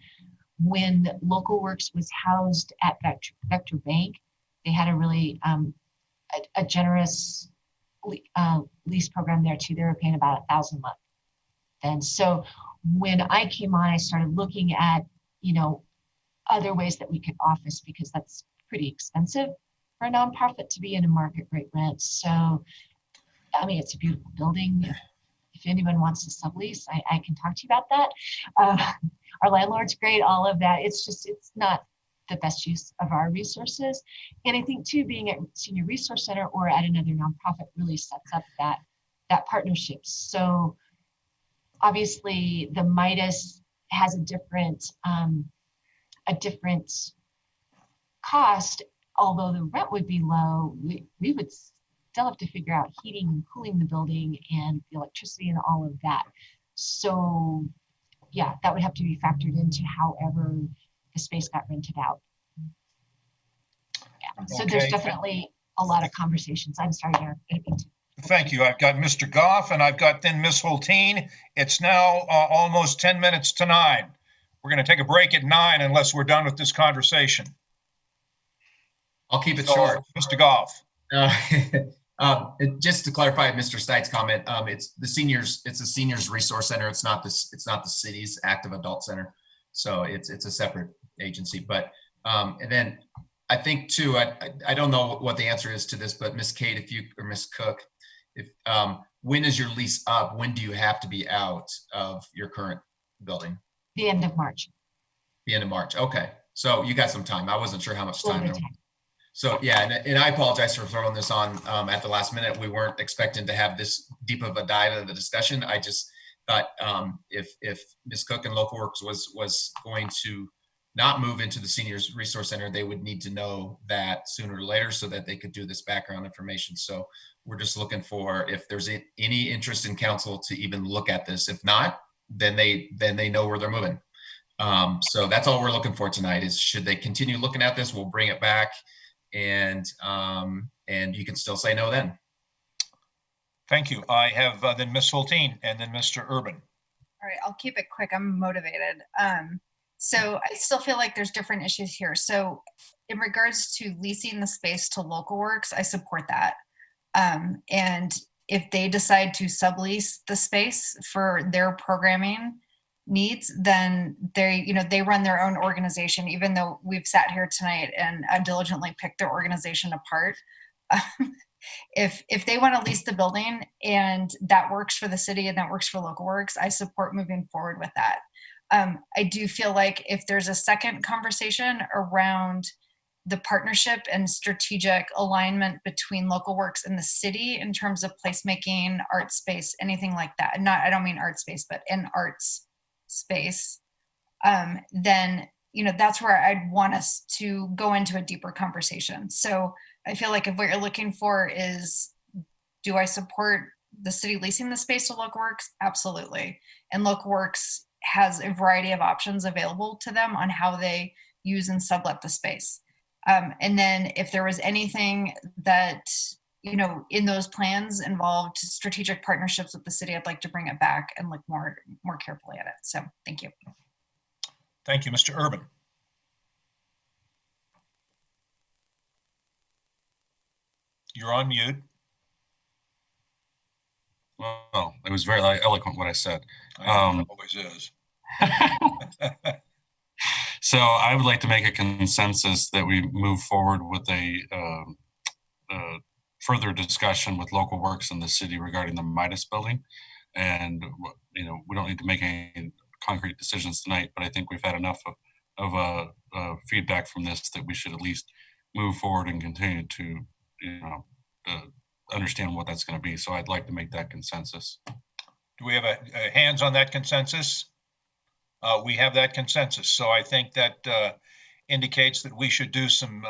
When Local Works was housed at Vector Bank, they had a really a generous lease program there too. They were paying about $1,000 a month. And so when I came on, I started looking at, other ways that we could office, because that's pretty expensive for a nonprofit to be in a market rate rent. So, it's a beautiful building. If anyone wants to sublease, I can talk to you about that. Our landlord's great, all of that. It's not the best use of our resources. And I think too, being at Senior Resource Center or at another nonprofit really sets up that partnership. So obviously the Midas has a different cost, although the rent would be low. We would still have to figure out heating and cooling the building and the electricity and all of that. So yeah, that would have to be factored into however the space got rented out. Yeah. So Okay. there's definitely a lot of conversations. I'm sorry, Aaron. Thank you. I've got Mr. Goff and I've got then Ms. Hulteen. It's now almost 10 minutes to 9. We're going to take a break at 9 unless we're done with this conversation. I'll keep it short. Mr. Goff. Just to clarify Mr. Steit's comment, it's the Seniors Resource Center. It's not the city's active adult center. So it's a separate agency. But and then I think too, I don't know what the answer is to this, but Ms. Kate, or Ms. Cook, when is your lease up? When do you have to be out of your current building? The end of March. The end of March. Okay. So you got some time. I wasn't sure how much time there was. So yeah, and I apologize for throwing this on at the last minute. We weren't expecting to have this deep of a dive into the discussion. I just thought if Ms. Cook and Local Works was going to not move into the Seniors Resource Center, they would need to know that sooner or later so that they could do this background information. So we're just looking for if there's any interest in council to even look at this. If not, then they know where they're moving. So that's all we're looking for tonight is should they continue looking at this, we'll bring it back. And you can still say no then. Thank you. I have then Ms. Hulteen and then Mr. Urban. All right, I'll keep it quick. I'm motivated. So I still feel like there's different issues here. So in regards to leasing the space to Local Works, I support that. And if they decide to sublease the space for their programming needs, then they run their own organization, even though we've sat here tonight and diligently picked their organization apart. If they want to lease the building and that works for the city and that works for Local Works, I support moving forward with that. I do feel like if there's a second conversation around the partnership and strategic alignment between Local Works and the city in terms of placemaking, art space, anything like that, I don't mean art space, but an arts space, then that's where I'd want us to go into a deeper conversation. So I feel like if what you're looking for is, do I support the city leasing the space to Local Works? Absolutely. And Local Works has a variety of options available to them on how they use and sublet the space. And then if there was anything that, in those plans involved strategic partnerships with the city, I'd like to bring it back and look more carefully at it. So thank you. Thank you, Mr. Urban. You're on mute. Well, it was very eloquent what I said. Always is. So I would like to make a consensus that we move forward with a further discussion with Local Works in the city regarding the Midas building. And, we don't need to make any concrete decisions tonight, but I think we've had enough of feedback from this that we should at least move forward and continue to, understand what that's going to be. So I'd like to make that consensus. Do we have a hands on that consensus? We have that consensus. So I think that indicates that we should do some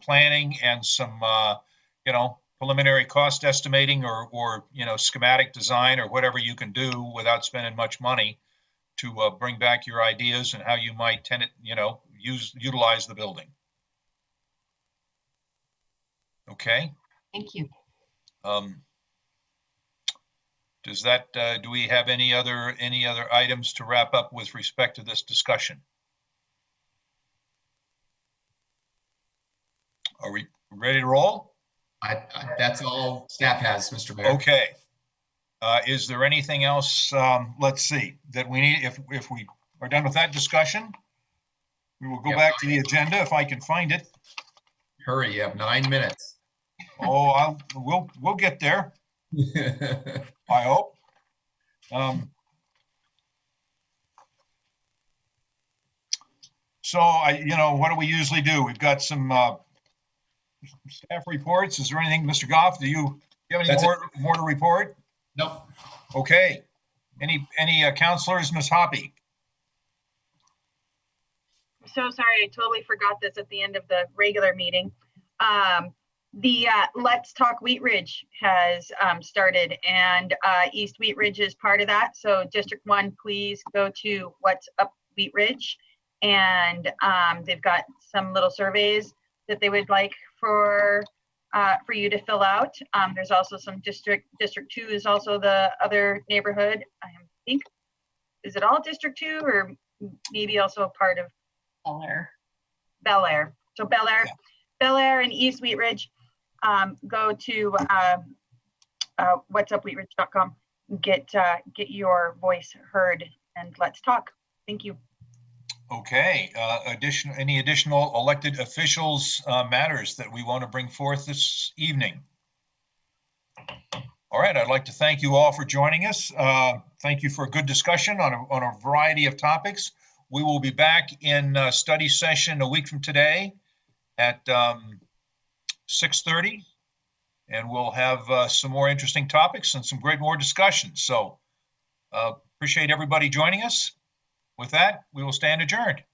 planning and some, preliminary cost estimating or schematic design or whatever you can do without spending much money to bring back your ideas and how you might utilize the building. Okay. Thank you. Does that, do we have any other items to wrap up with respect to this discussion? Are we ready to roll? That's all staff has, Mr. Mayor. Okay. Is there anything else, let's see, that we need, if we are done with that discussion, we will go back to the agenda if I can find it. Hurry, you have 9 minutes. Oh, we'll get there. I hope. So what do we usually do? We've got some staff reports. Is there anything, Mr. Goff? Do you have any more to report? Nope. Okay. Any counselors, Ms. Hoppy? So sorry, I totally forgot this at the end of the regular meeting. The Let's Talk Wheatridge has started, and East Wheatridge is part of that. So District 1, please go to What's Up Wheatridge, and they've got some little surveys that they would like for you to fill out. There's also some District 2 is also the other neighborhood. I think, is it all District 2 or maybe also a part of Bel Air? So Bel Air and East Wheatridge. Go to whatsupwheatridge.com, get your voice heard, and let's talk. Thank you. Okay. Any additional elected officials matters that we want to bring forth this evening? All right. I'd like to thank you all for joining us. Thank you for a good discussion on a variety of topics. We will be back in study session a week from today at 6:30, and we'll have some more interesting topics and some more discussions. So appreciate everybody joining us. With that, we will stand adjourned.